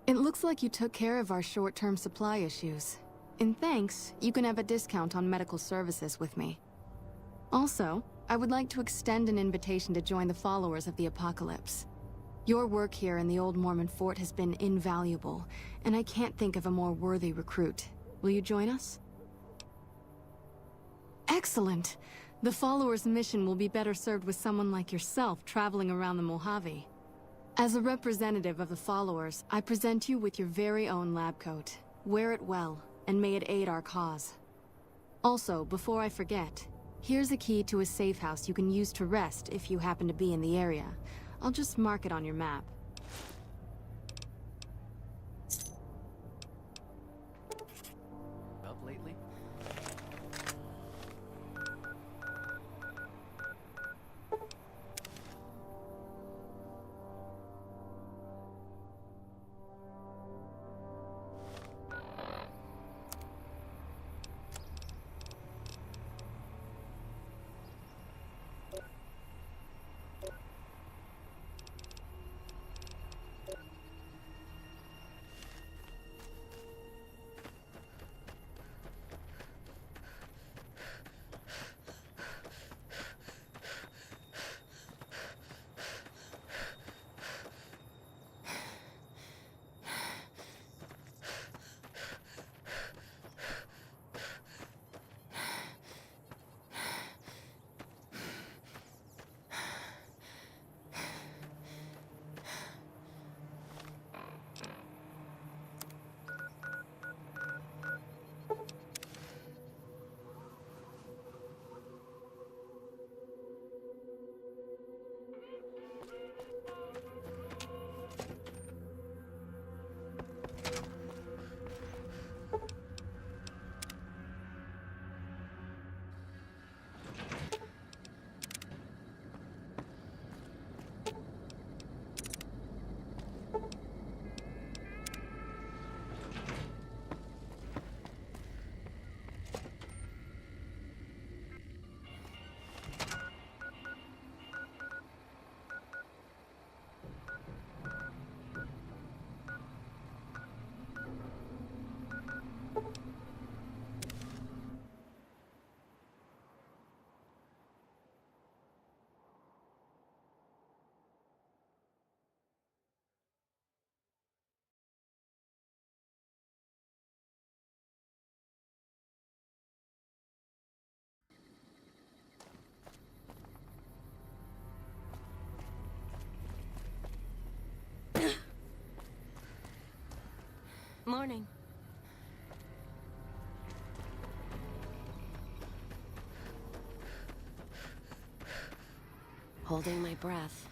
It looks like you took care of our short-term supply issues. In thanks, you can have a discount on medical services with me. Also, I would like to extend an invitation to join the followers of the Apocalypse. Your work here in the Old Mormon Fort has been invaluable, and I can't think of a more worthy recruit. Will you join us? Excellent! The followers' mission will be better served with someone like yourself traveling around the Mojave. As a representative of the followers, I present you with your very own lab coat. Wear it well, and may it aid our cause. Also, before I forget, here's a key to a safe house you can use to rest if you happen to be in the area. I'll just mark it on your map. Up lately? Morning. Holding my breath.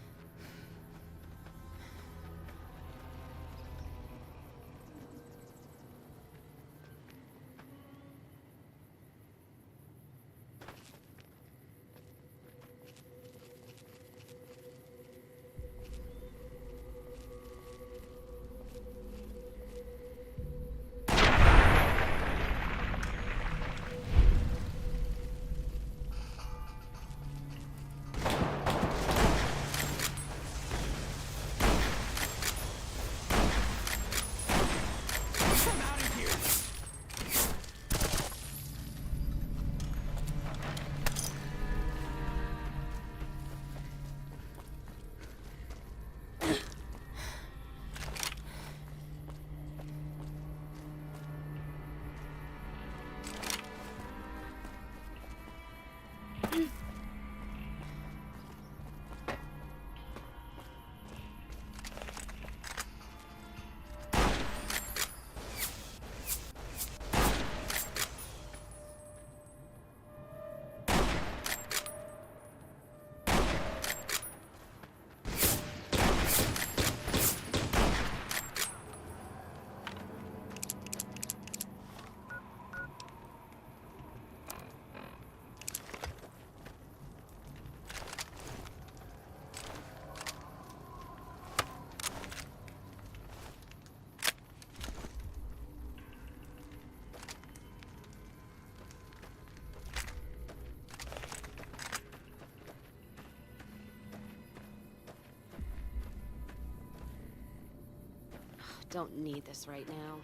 Don't need this right now.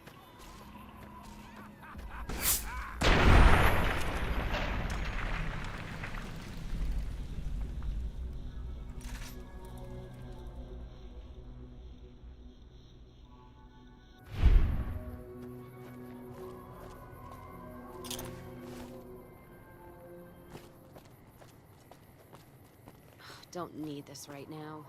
Don't need this right now.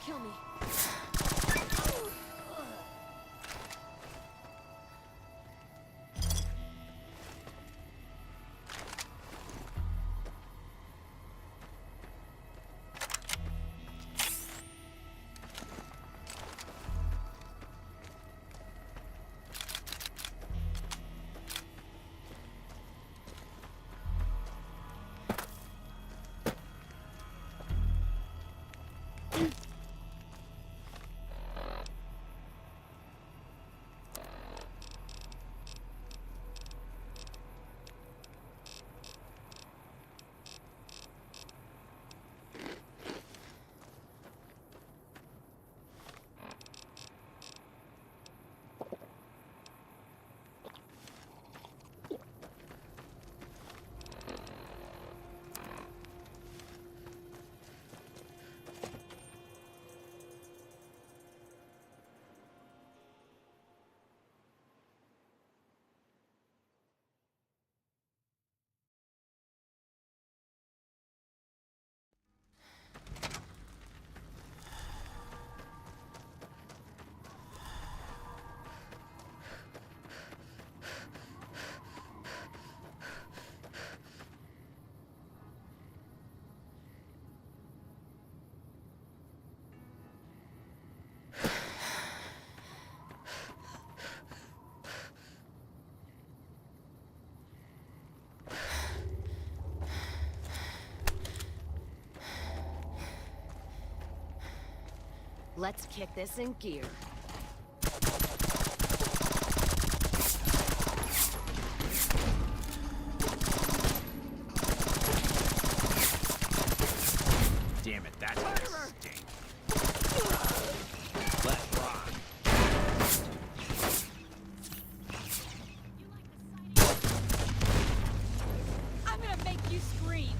Kill me. Let's kick this in gear. Damn it, that's gonna stink. Let's rock. I'm gonna make you scream.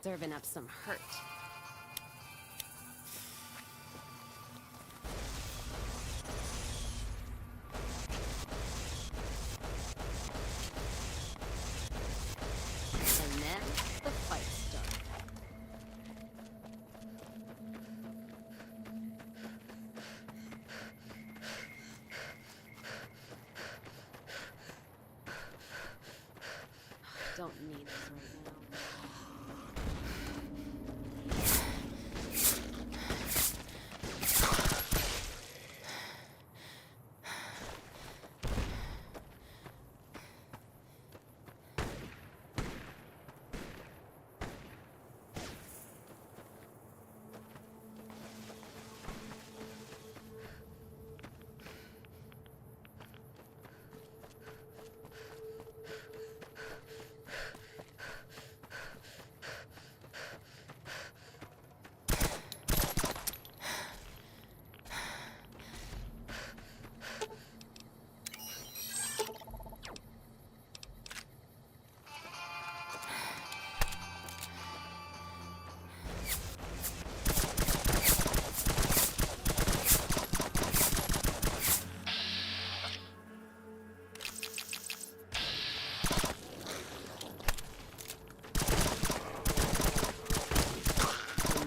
Serving up some hurt. And then the fight started. Don't need this right now.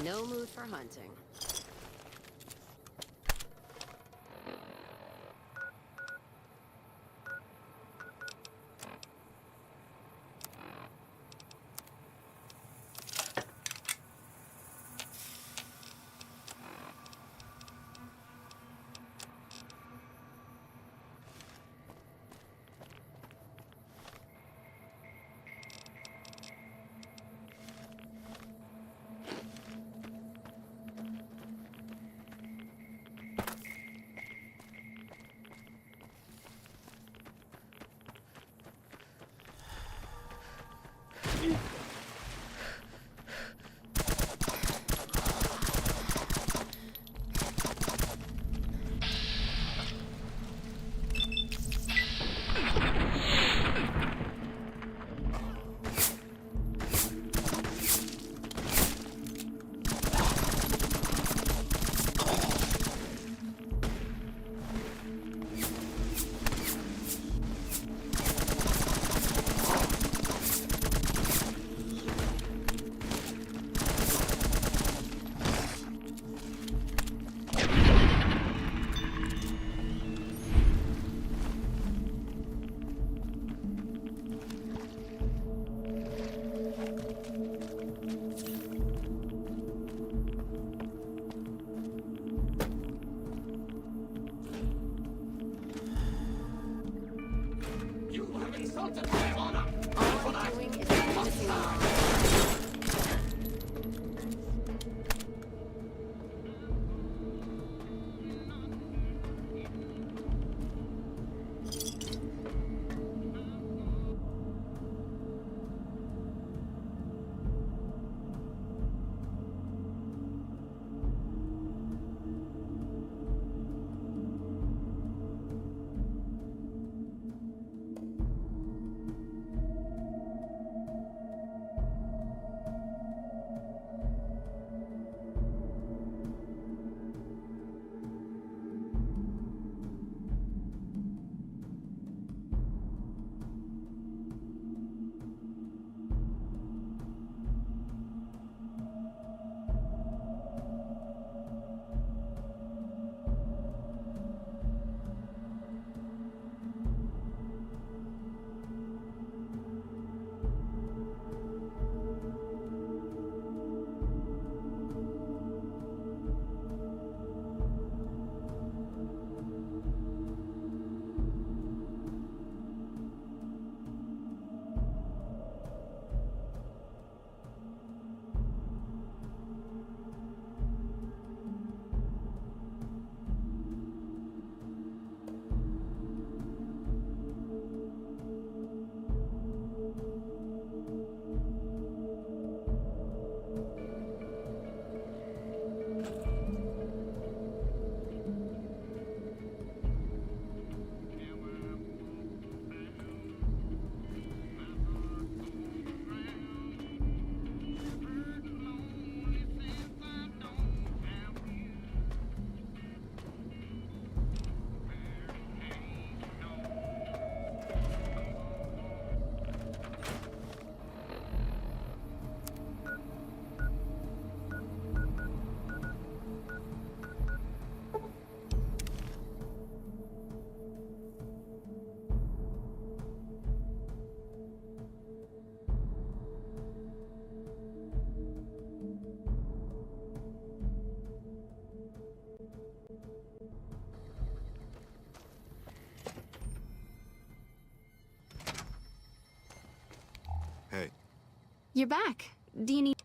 No mood for hunting. You're back. Do you need...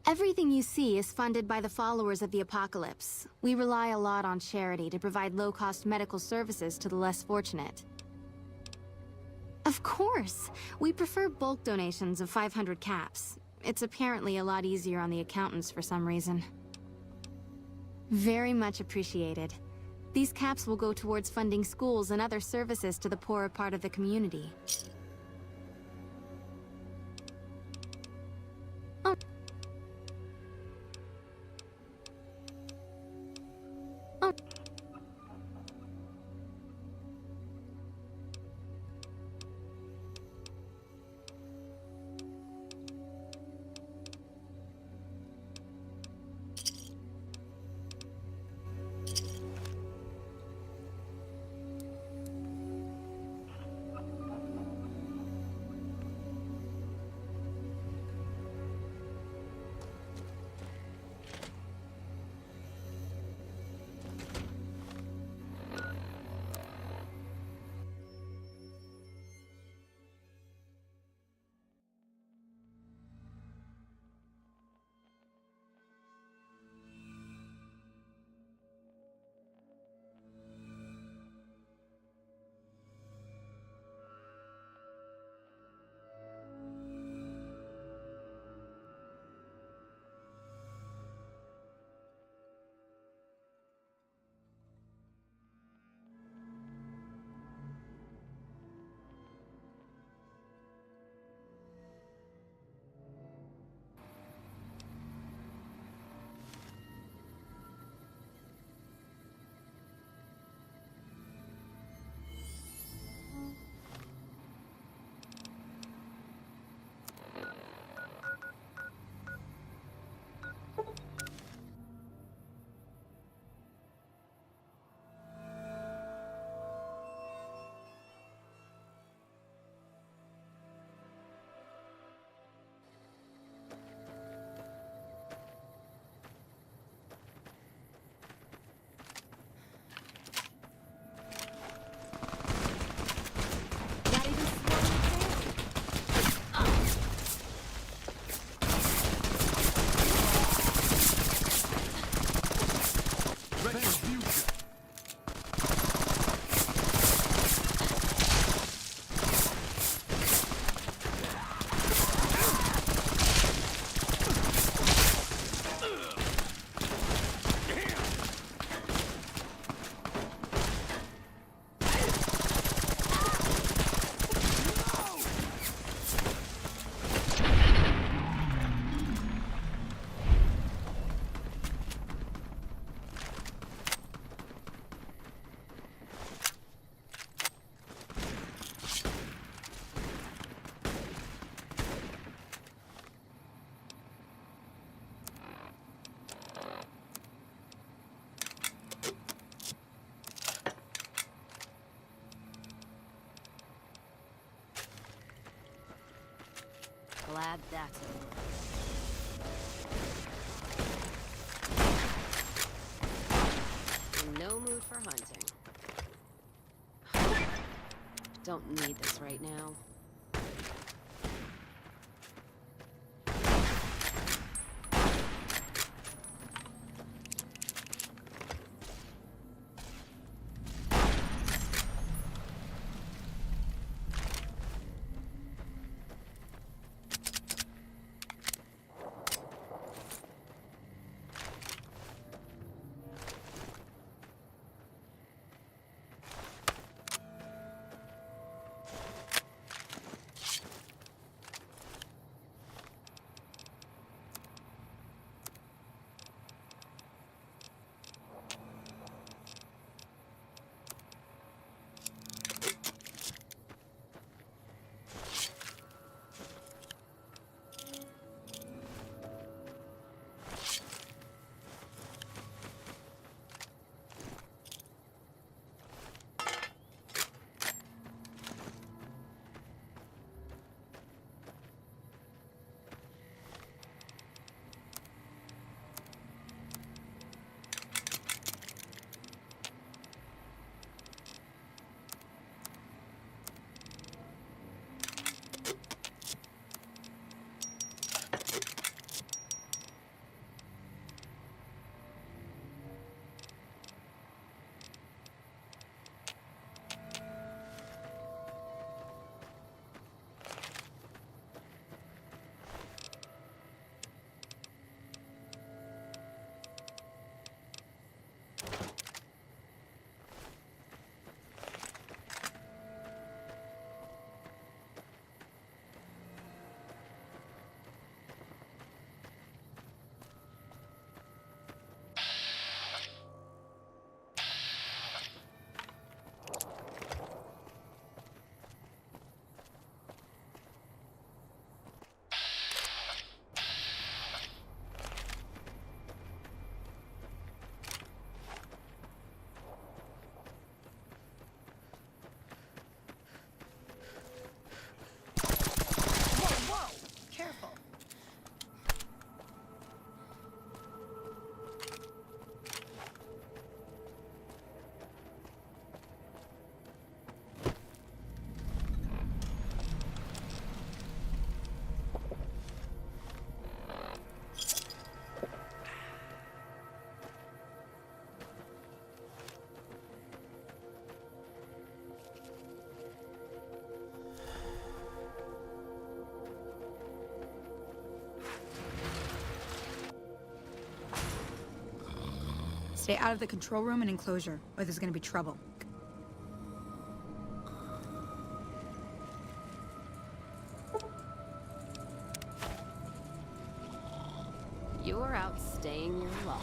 Everything you see is funded by the followers of the Apocalypse. We rely a lot on charity to provide low-cost medical services to the less fortunate. Of course! We prefer bulk donations of 500 caps. It's apparently a lot easier on the accountants for some reason. Very much appreciated. These caps will go towards funding schools and other services to the poorer part of the community. Oh. Oh. Glad that's over. In no mood for hunting. Don't need this right now. Stay out of the control room and enclosure, or there's gonna be trouble. You're out staying your law.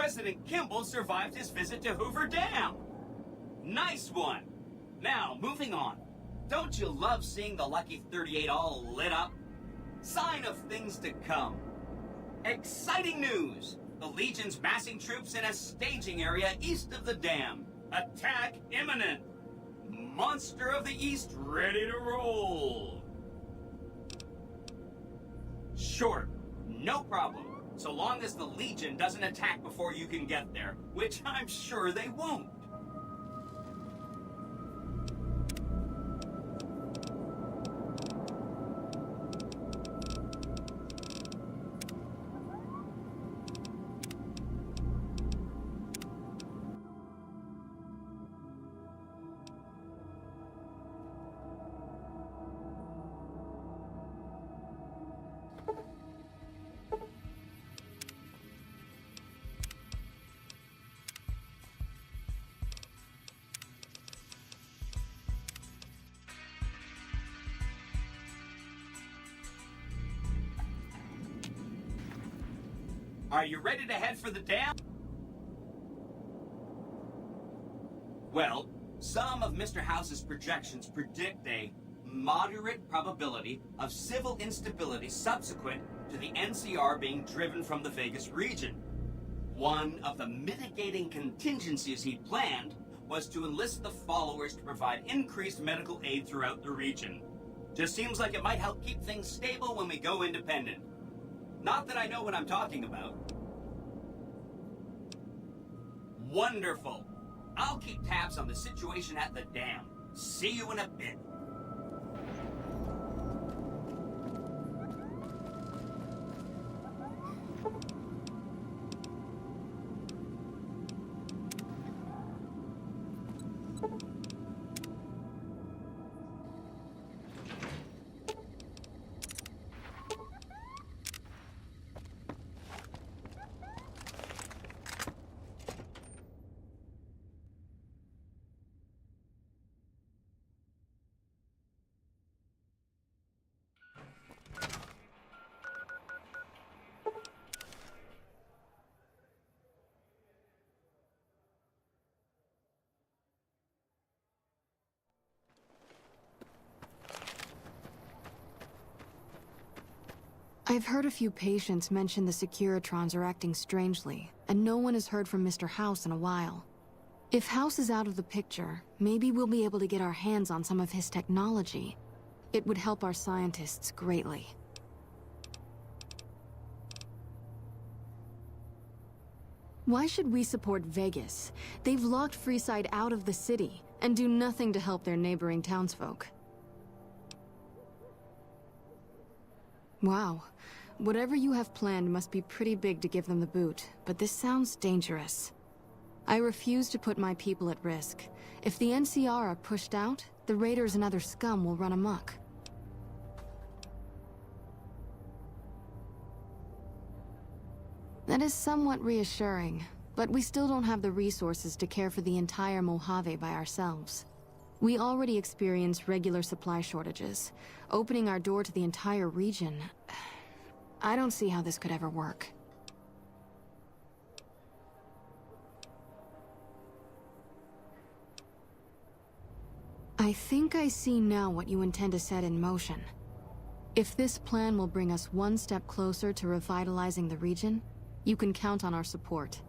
President Kimball survived his visit to Hoover Dam. Nice one. Now, moving on. Don't you love seeing the Lucky 38 all lit up? Sign of things to come. Exciting news! The Legion's massing troops in a staging area east of the dam. Attack imminent. Monster of the East ready to roll. Sure, no problem. So long as the Legion doesn't attack before you can get there, which I'm sure they won't. Are you ready to head for the dam? Well, some of Mr. House's projections predict a moderate probability of civil instability subsequent to the NCR being driven from the Vegas region. One of the mitigating contingencies he planned was to enlist the followers to provide increased medical aid throughout the region. Just seems like it might help keep things stable when we go independent. Not that I know what I'm talking about. Wonderful. I'll keep tabs on the situation at the dam. See you in a bit. I've heard a few patients mention the Securitrons are acting strangely, and no one has heard from Mr. House in a while. If House is out of the picture, maybe we'll be able to get our hands on some of his technology. It would help our scientists greatly. Why should we support Vegas? They've locked Freeside out of the city, and do nothing to help their neighboring townsfolk. Wow. Whatever you have planned must be pretty big to give them the boot, but this sounds dangerous. I refuse to put my people at risk. If the NCR are pushed out, the Raiders and other scum will run amok. That is somewhat reassuring, but we still don't have the resources to care for the entire Mojave by ourselves. We already experience regular supply shortages. Opening our door to the entire region... I don't see how this could ever work. I think I see now what you intend to set in motion. If this plan will bring us one step closer to revitalizing the region, you can count on our support.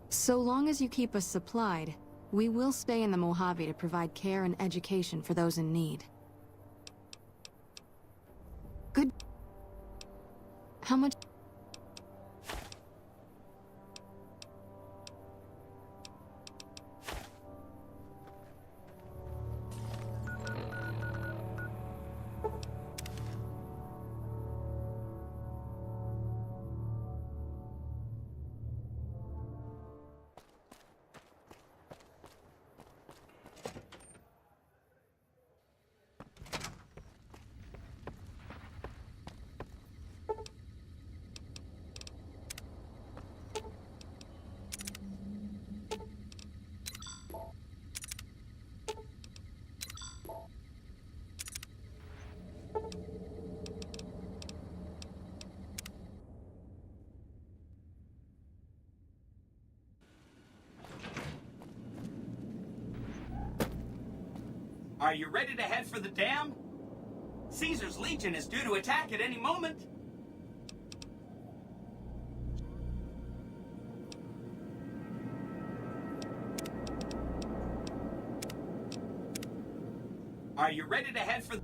So long as you keep us supplied, we will stay in the Mojave to provide care and education for those in need. Good. How much? Are you ready to head for the dam? Caesar's Legion is due to attack at any moment. Are you ready to head for...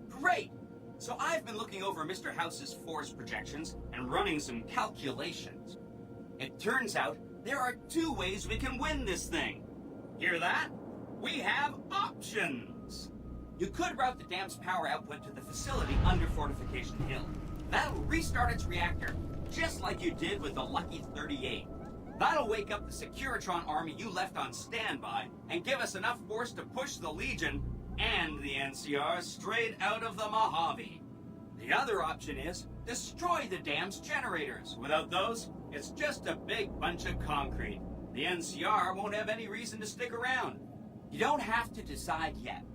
Great! So I've been looking over Mr. House's force projections and running some calculations. It turns out there are 2 ways we can win this thing. Hear that? We have options. You could route the dam's power output to the facility under Fortification Hill. That'll restart its reactor, just like you did with the Lucky 38. That'll wake up the Securitron army you left on standby and give us enough force to push the Legion and the NCR straight out of the Mojave. The other option is destroy the dam's generators. Without those, it's just a big bunch of concrete. The NCR won't have any reason to stick around. You don't have to decide yet.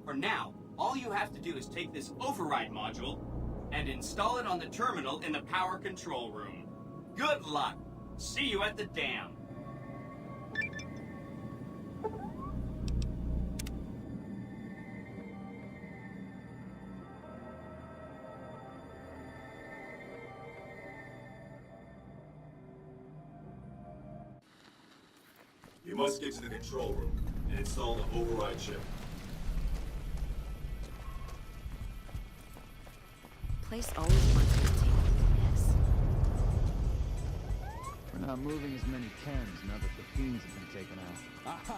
For now, all you have to do is take this override module and install it on the terminal in the power control room. Good luck. See you at the dam. You must get to the control room and install the override chip. Place always wants me to take this. We're not moving as many chems now that the fiends have been taken out. Aha!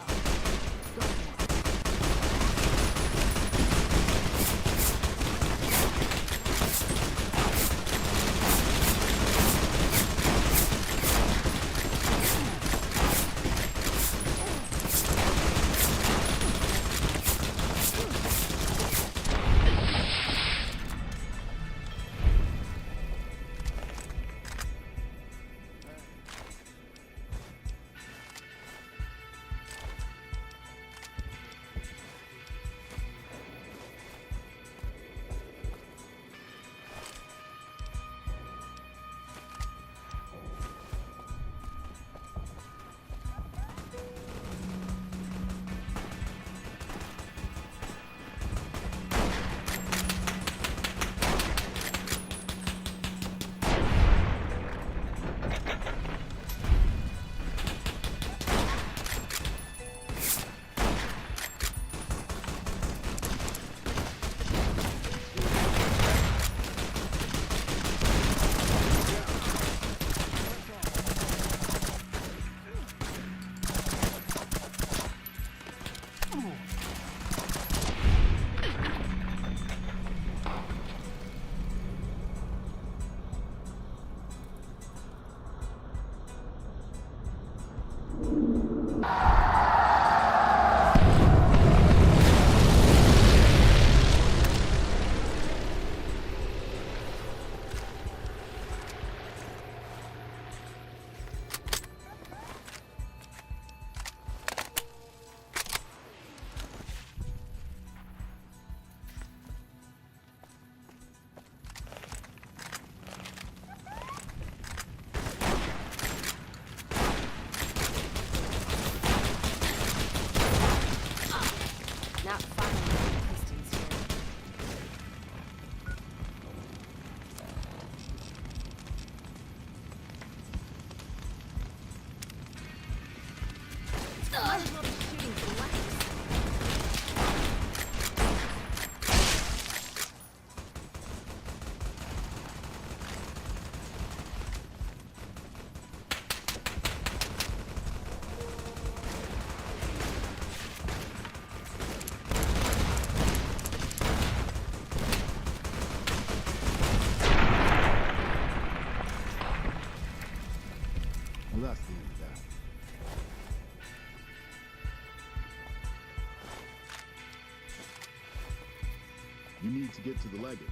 You need to get to the Legate.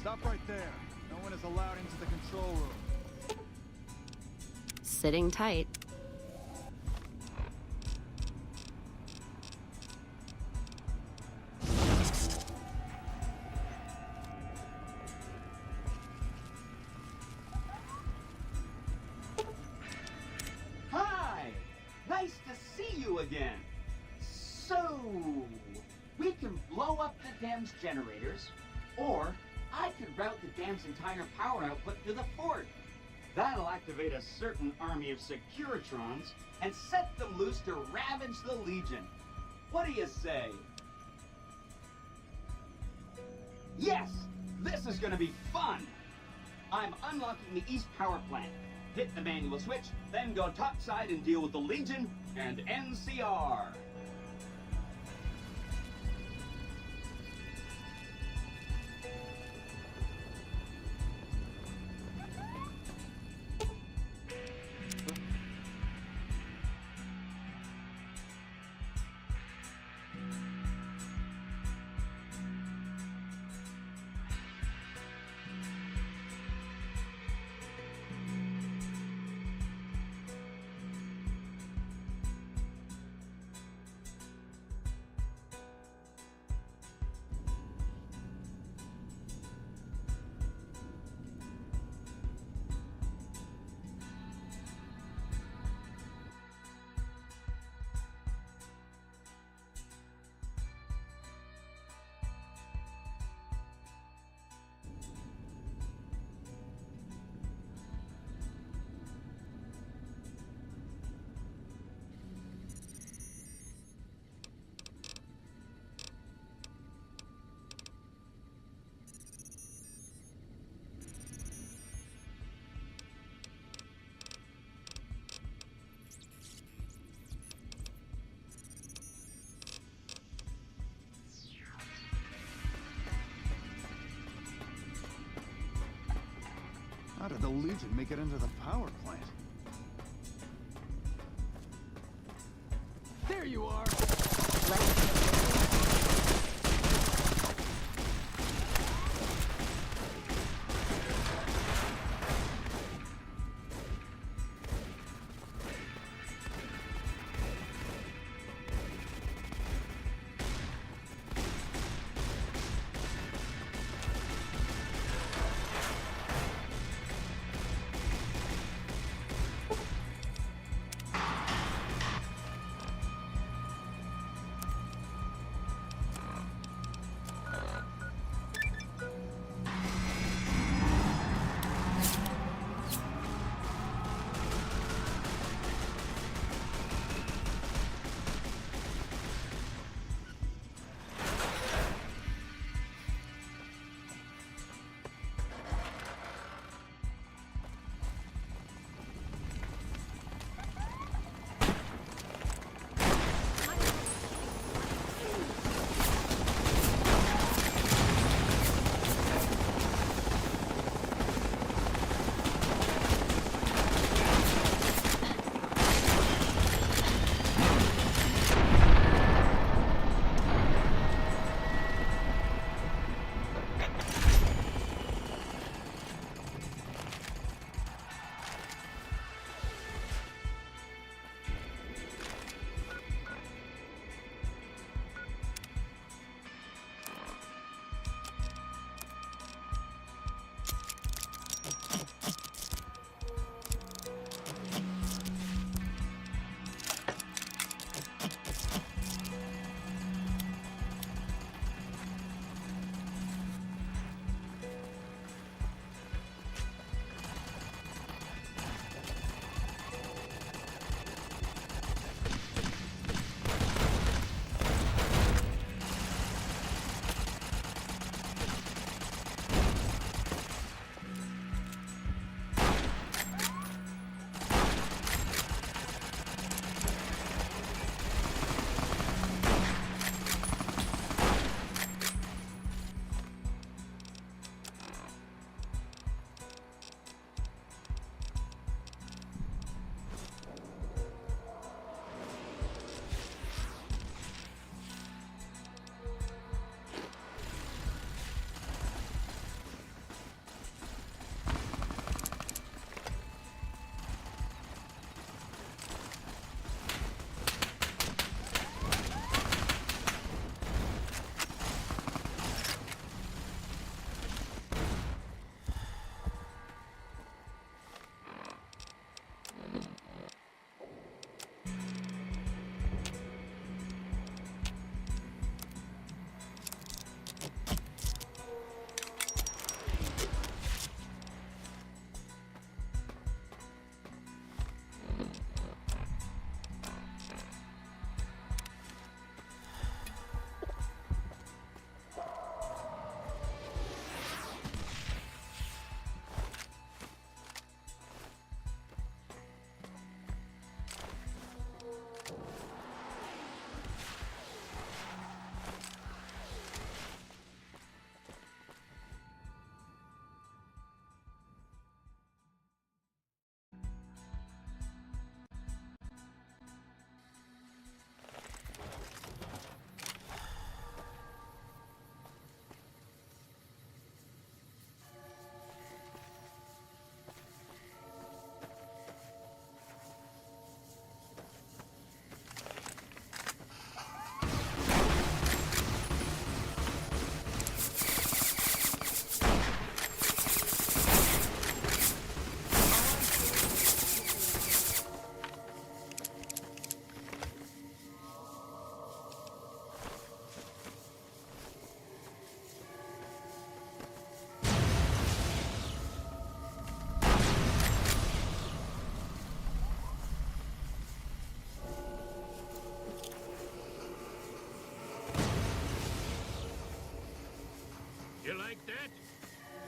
Stop right there. No one is allowed into the control room. Sitting tight. Hi! Nice to see you again. So, we can blow up the dam's generators, or I could route the dam's entire power output to the fort. That'll activate a certain army of Securitrons and set them loose to ravage the Legion. What do you say? Yes! This is gonna be fun! I'm unlocking the East Power Plant. Hit the manual switch, then go topside and deal with the Legion and NCR. How did the Legion make it into the power plant? There you are!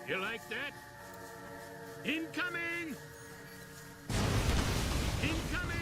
You like that? Incoming! Incoming!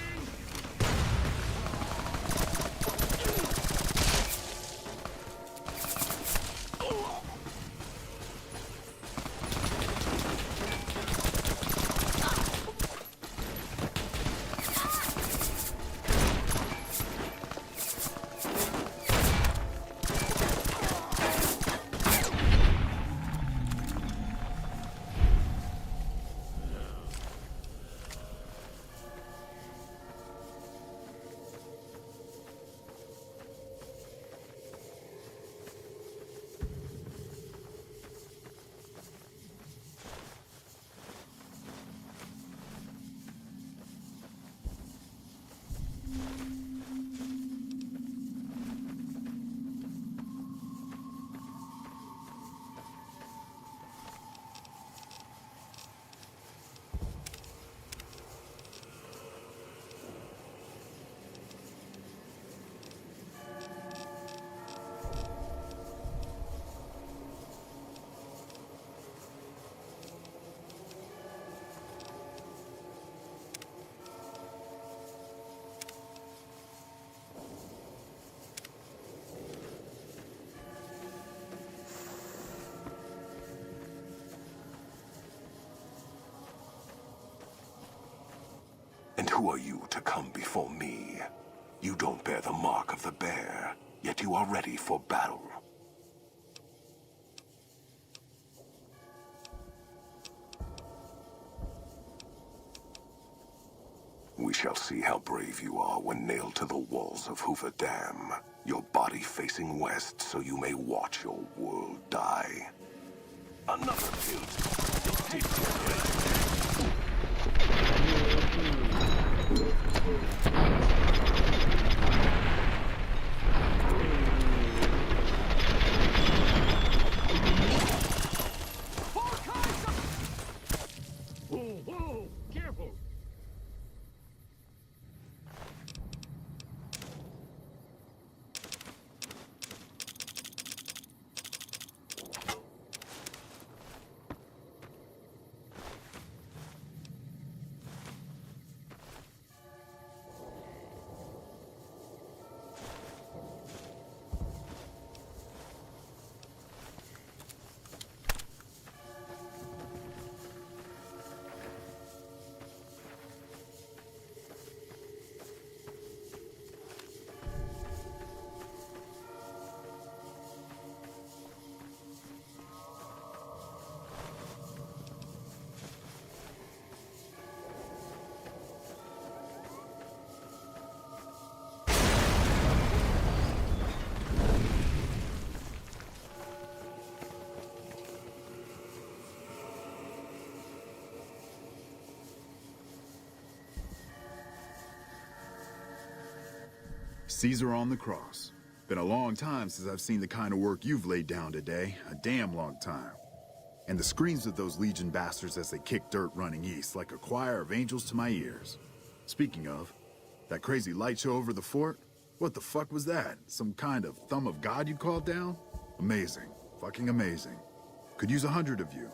And who are you to come before me? You don't bear the mark of the bear, yet you are ready for battle. We shall see how brave you are when nailed to the walls of Hoover Dam, your body facing west so you may watch your world die. Another guilty. Whoa, whoa! Careful! Caesar on the cross. Been a long time since I've seen the kind of work you've laid down today. A damn long time. And the screams of those Legion bastards as they kick dirt running east like a choir of angels to my ears. Speaking of, that crazy light show over the fort? What the fuck was that? Some kind of thumb of God you called down? Amazing. Fucking amazing. Could use 100 of you.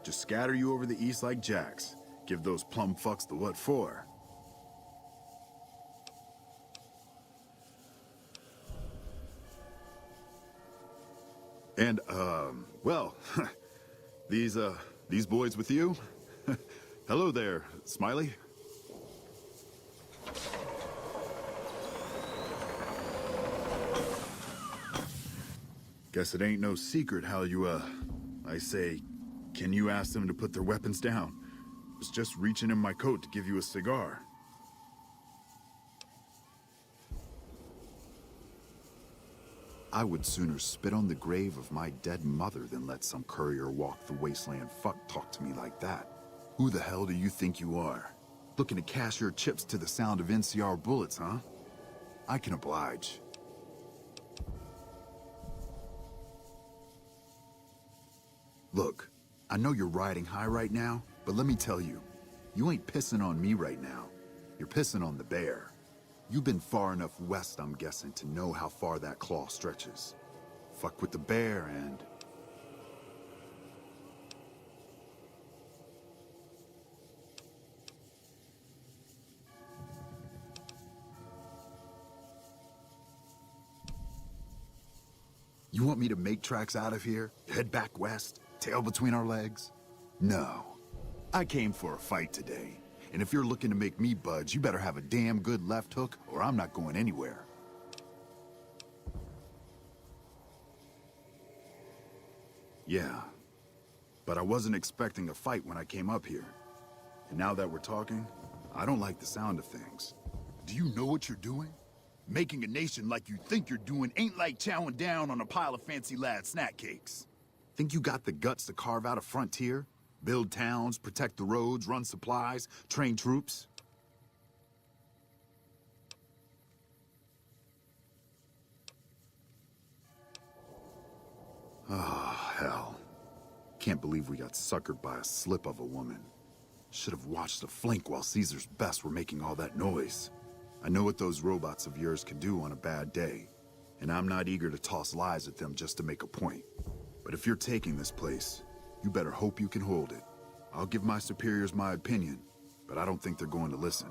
Just scatter you over the east like jacks. Give those plum fucks the what for. And, well, these boys with you? Hello there, Smiley. Guess it ain't no secret how you, I say, can you ask them to put their weapons down? Was just reaching in my coat to give you a cigar. I would sooner spit on the grave of my dead mother than let some courier walk the wasteland fuck talk to me like that. Who the hell do you think you are? Looking to cash your chips to the sound of NCR bullets, huh? I can oblige. Look, I know you're riding high right now, but let me tell you, you ain't pissing on me right now. You're pissing on the bear. You've been far enough west, I'm guessing, to know how far that claw stretches. Fuck with the bear and... You want me to make tracks out of here? Head back west? Tail between our legs? No. I came for a fight today. And if you're looking to make me budge, you better have a damn good left hook, or I'm not going anywhere. Yeah. But I wasn't expecting a fight when I came up here. And now that we're talking, I don't like the sound of things. Do you know what you're doing? Making a nation like you think you're doing ain't like chowing down on a pile of fancy lad snack cakes. Think you got the guts to carve out a frontier? Build towns, protect the roads, run supplies, train troops? Ah, hell. Can't believe we got suckered by a slip of a woman. Should have watched the flank while Caesar's best were making all that noise. I know what those robots of yours can do on a bad day, and I'm not eager to toss lies at them just to make a point. But if you're taking this place, you better hope you can hold it. I'll give my superiors my opinion, but I don't think they're going to listen.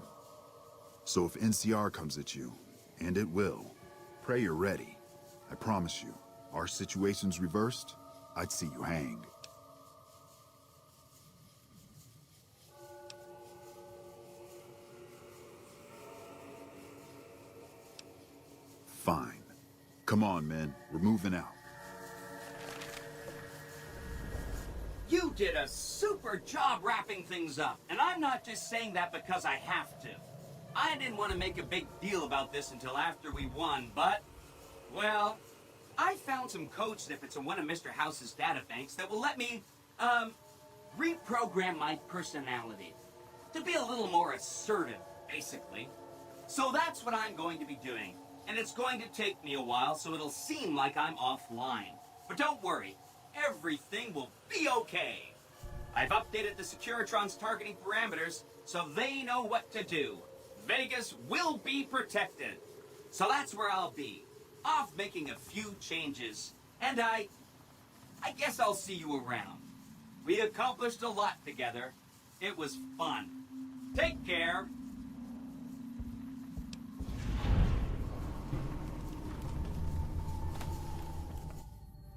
So if NCR comes at you, and it will, pray you're ready. I promise you, our situation's reversed, I'd see you hanged. Fine. Come on, men. We're moving out. You did a super job wrapping things up, and I'm not just saying that because I have to. I didn't want to make a big deal about this until after we won, but, well, I found some code snippets in one of Mr. House's databanks that will let me, reprogram my personality to be a little more assertive, basically. So that's what I'm going to be doing. And it's going to take me a while, so it'll seem like I'm offline. But don't worry, everything will be okay. I've updated the Securitron's targeting parameters, so they know what to do. Vegas will be protected. So that's where I'll be, off making a few changes. And I guess I'll see you around. We accomplished a lot together. It was fun. Take care.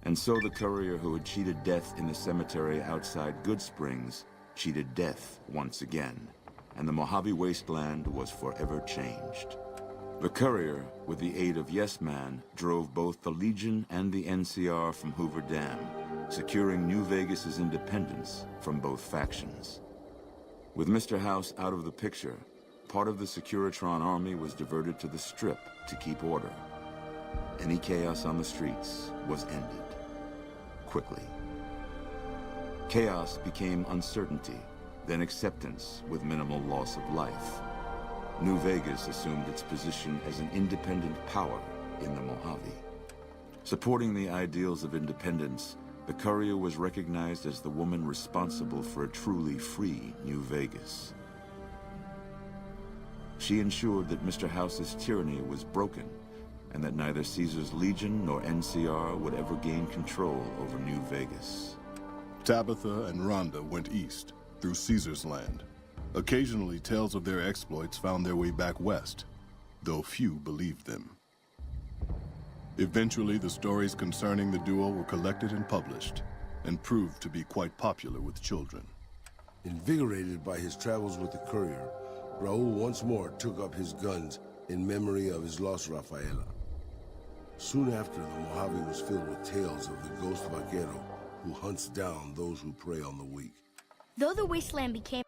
And so the courier who had cheated death in the cemetery outside Goodsprings cheated death once again, and the Mojave Wasteland was forever changed. The courier, with the aid of Yes Man, drove both the Legion and the NCR from Hoover Dam, securing New Vegas's independence from both factions. With Mr. House out of the picture, part of the Securitron army was diverted to the Strip to keep order. Any chaos on the streets was ended. Quickly. Chaos became uncertainty, then acceptance with minimal loss of life. New Vegas assumed its position as an independent power in the Mojave. Supporting the ideals of independence, the courier was recognized as the woman responsible for a truly free New Vegas. She ensured that Mr. House's tyranny was broken, and that neither Caesar's Legion nor NCR would ever gain control over New Vegas. Tabitha and Rhonda went east, through Caesar's land. Occasionally, tales of their exploits found their way back west, though few believed them. Eventually, the stories concerning the duo were collected and published, and proved to be quite popular with children. Invigorated by his travels with the courier, Raul once more took up his guns in memory of his lost Rafaela. Soon after, the Mojave was filled with tales of the ghost vaquero who hunts down those who prey on the weak. Though the wasteland became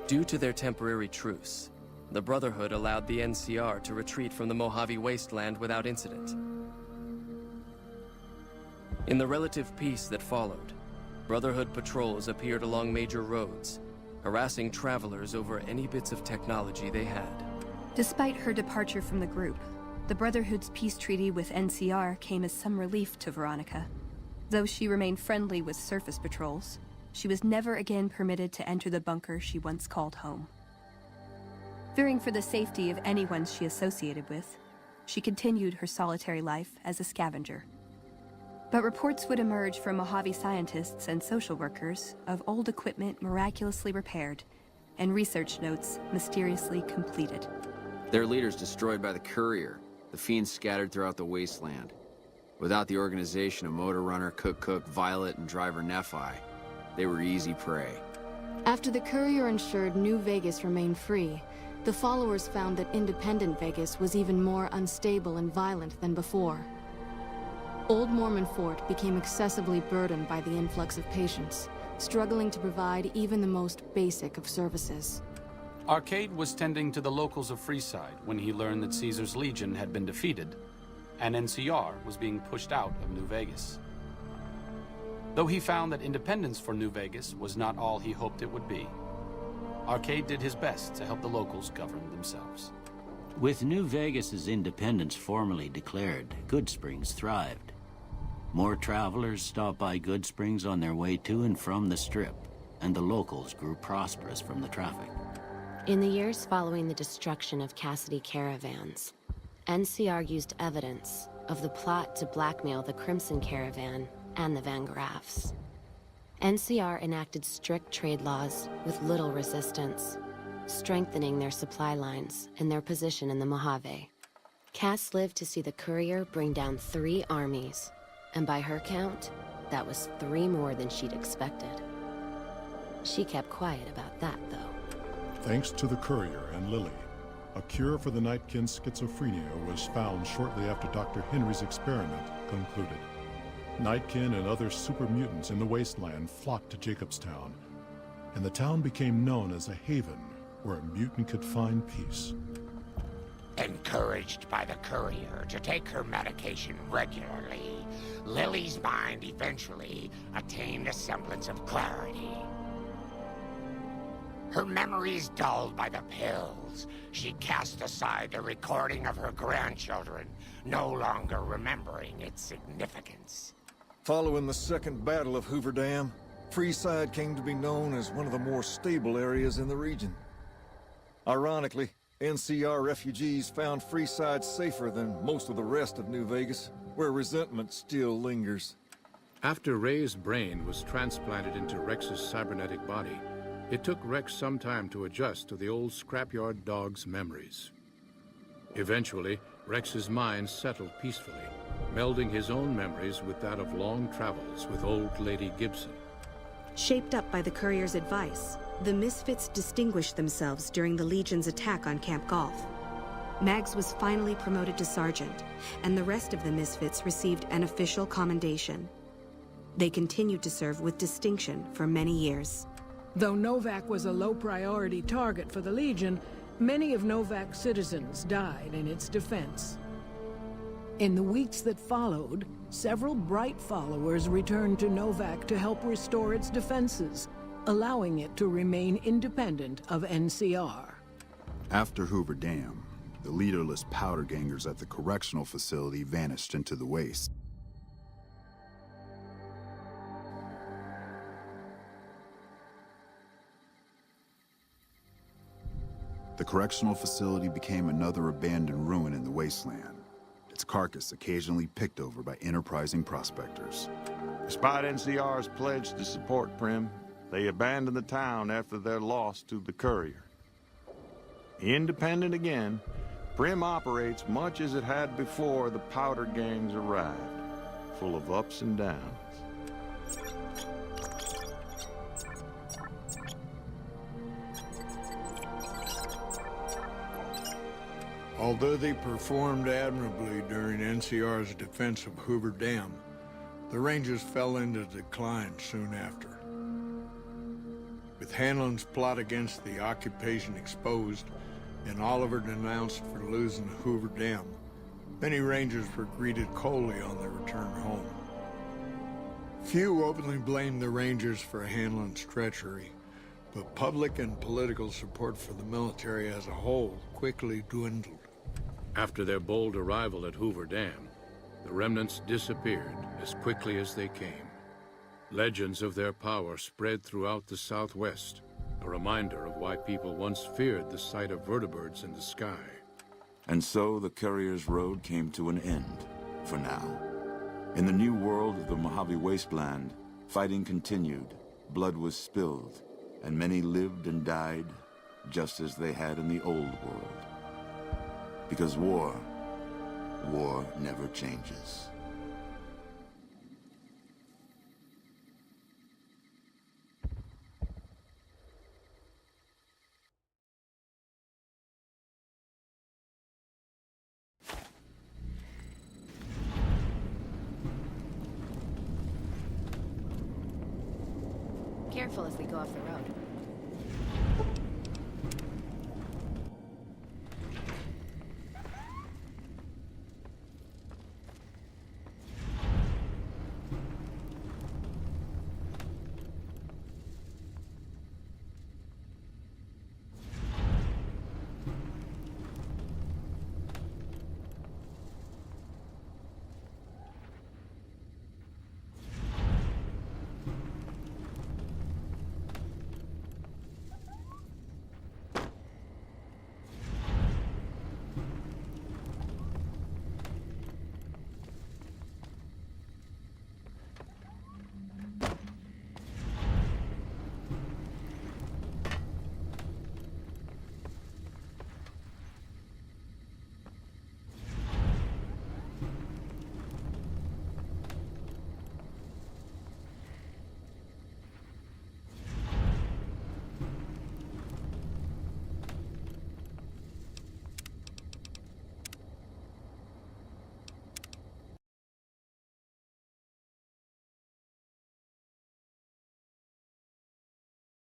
Due to their temporary truce, the Brotherhood allowed the NCR to retreat from the Mojave Wasteland without incident. In the relative peace that followed, Brotherhood patrols appeared along major roads, harassing travelers over any bits of technology they had. Despite her departure from the group, the Brotherhood's peace treaty with NCR came as some relief to Veronica. Though she remained friendly with surface patrols, she was never again permitted to enter the bunker she once called home. Fearing for the safety of anyone she associated with, she continued her solitary life as a scavenger. But reports would emerge from Mojave scientists and social workers of old equipment miraculously repaired and research notes mysteriously completed. Their leaders destroyed by the Courier, the fiends scattered throughout the wasteland. Without the organization of Motor Runner, Cook, Violet, and driver Nephi, they were easy prey. After the Courier ensured New Vegas remained free, the followers found that independent Vegas was even more unstable and violent than before. Old Mormon Fort became excessively burdened by the influx of patients, struggling to provide even the most basic of services. Arcade was tending to the locals of Freeside when he learned that Caesar's Legion had been defeated, and NCR was being pushed out of New Vegas. Though he found that independence for New Vegas was not all he hoped it would be, Arcade did his best to help the locals govern themselves. With New Vegas's independence formally declared, Goodsprings thrived. More travelers stopped by Goodsprings on their way to and from the Strip, and the locals grew prosperous from the traffic. In the years following the destruction of Cassidy Caravans, NCR used evidence of the plot to blackmail the Crimson Caravan and the Van Graffs. NCR enacted strict trade laws with little resistance, strengthening their supply lines and their position in the Mojave. Cass lived to see the Courier bring down 3 armies, and by her count, that was 3 more than she'd expected. She kept quiet about that, though. Thanks to the Courier and Lily, a cure for the Nightkin's schizophrenia was found shortly after Dr. Henry's experiment concluded. Nightkin and other super mutants in the wasteland flocked to Jacobstown, and the town became known as a haven where a mutant could find peace. Encouraged by the Courier to take her medication regularly, Lily's mind eventually attained a semblance of clarity. Her memories dulled by the pills, she cast aside the recording of her grandchildren, no longer remembering its significance. Following the Second Battle of Hoover Dam, Freeside came to be known as one of the more stable areas in the region. Ironically, NCR refugees found Freeside safer than most of the rest of New Vegas, where resentment still lingers. After Ray's brain was transplanted into Rex's cybernetic body, it took Rex some time to adjust to the old scrapyard dog's memories. Eventually, Rex's mind settled peacefully, melding his own memories with that of long travels with old Lady Gibson. Shaped up by the Courier's advice, the Misfits distinguished themselves during the Legion's attack on Camp Golf. Mags was finally promoted to sergeant, and the rest of the Misfits received an official commendation. They continued to serve with distinction for many years. Though Novak was a low-priority target for the Legion, many of Novak's citizens died in its defense. In the weeks that followed, several Bright followers returned to Novak to help restore its defenses, allowing it to remain independent of NCR. After Hoover Dam, the leaderless powder gangers at the correctional facility vanished into the waste. The correctional facility became another abandoned ruin in the wasteland, its carcass occasionally picked over by enterprising prospectors. Despite NCR's pledge to support Prim, they abandoned the town after their loss to the Courier. Independent again, Prim operates much as it had before the powder gangs arrived, full of ups and downs. Although they performed admirably during NCR's defense of Hoover Dam, the Rangers fell into decline soon after. With Hanlon's plot against the occupation exposed and Oliver denounced for losing Hoover Dam, many Rangers were greeted coldly on their return home. Few openly blamed the Rangers for Hanlon's treachery, but public and political support for the military as a whole quickly dwindled. After their bold arrival at Hoover Dam, the remnants disappeared as quickly as they came. Legends of their power spread throughout the Southwest, A reminder of why people once feared the sight of vertibirds in the sky. And so the Courier's road came to an end, for now. In the new world of the Mojave Wasteland, fighting continued, blood was spilled, and many lived and died just as they had in the old world. Because war never changes. Careful as we go off the road.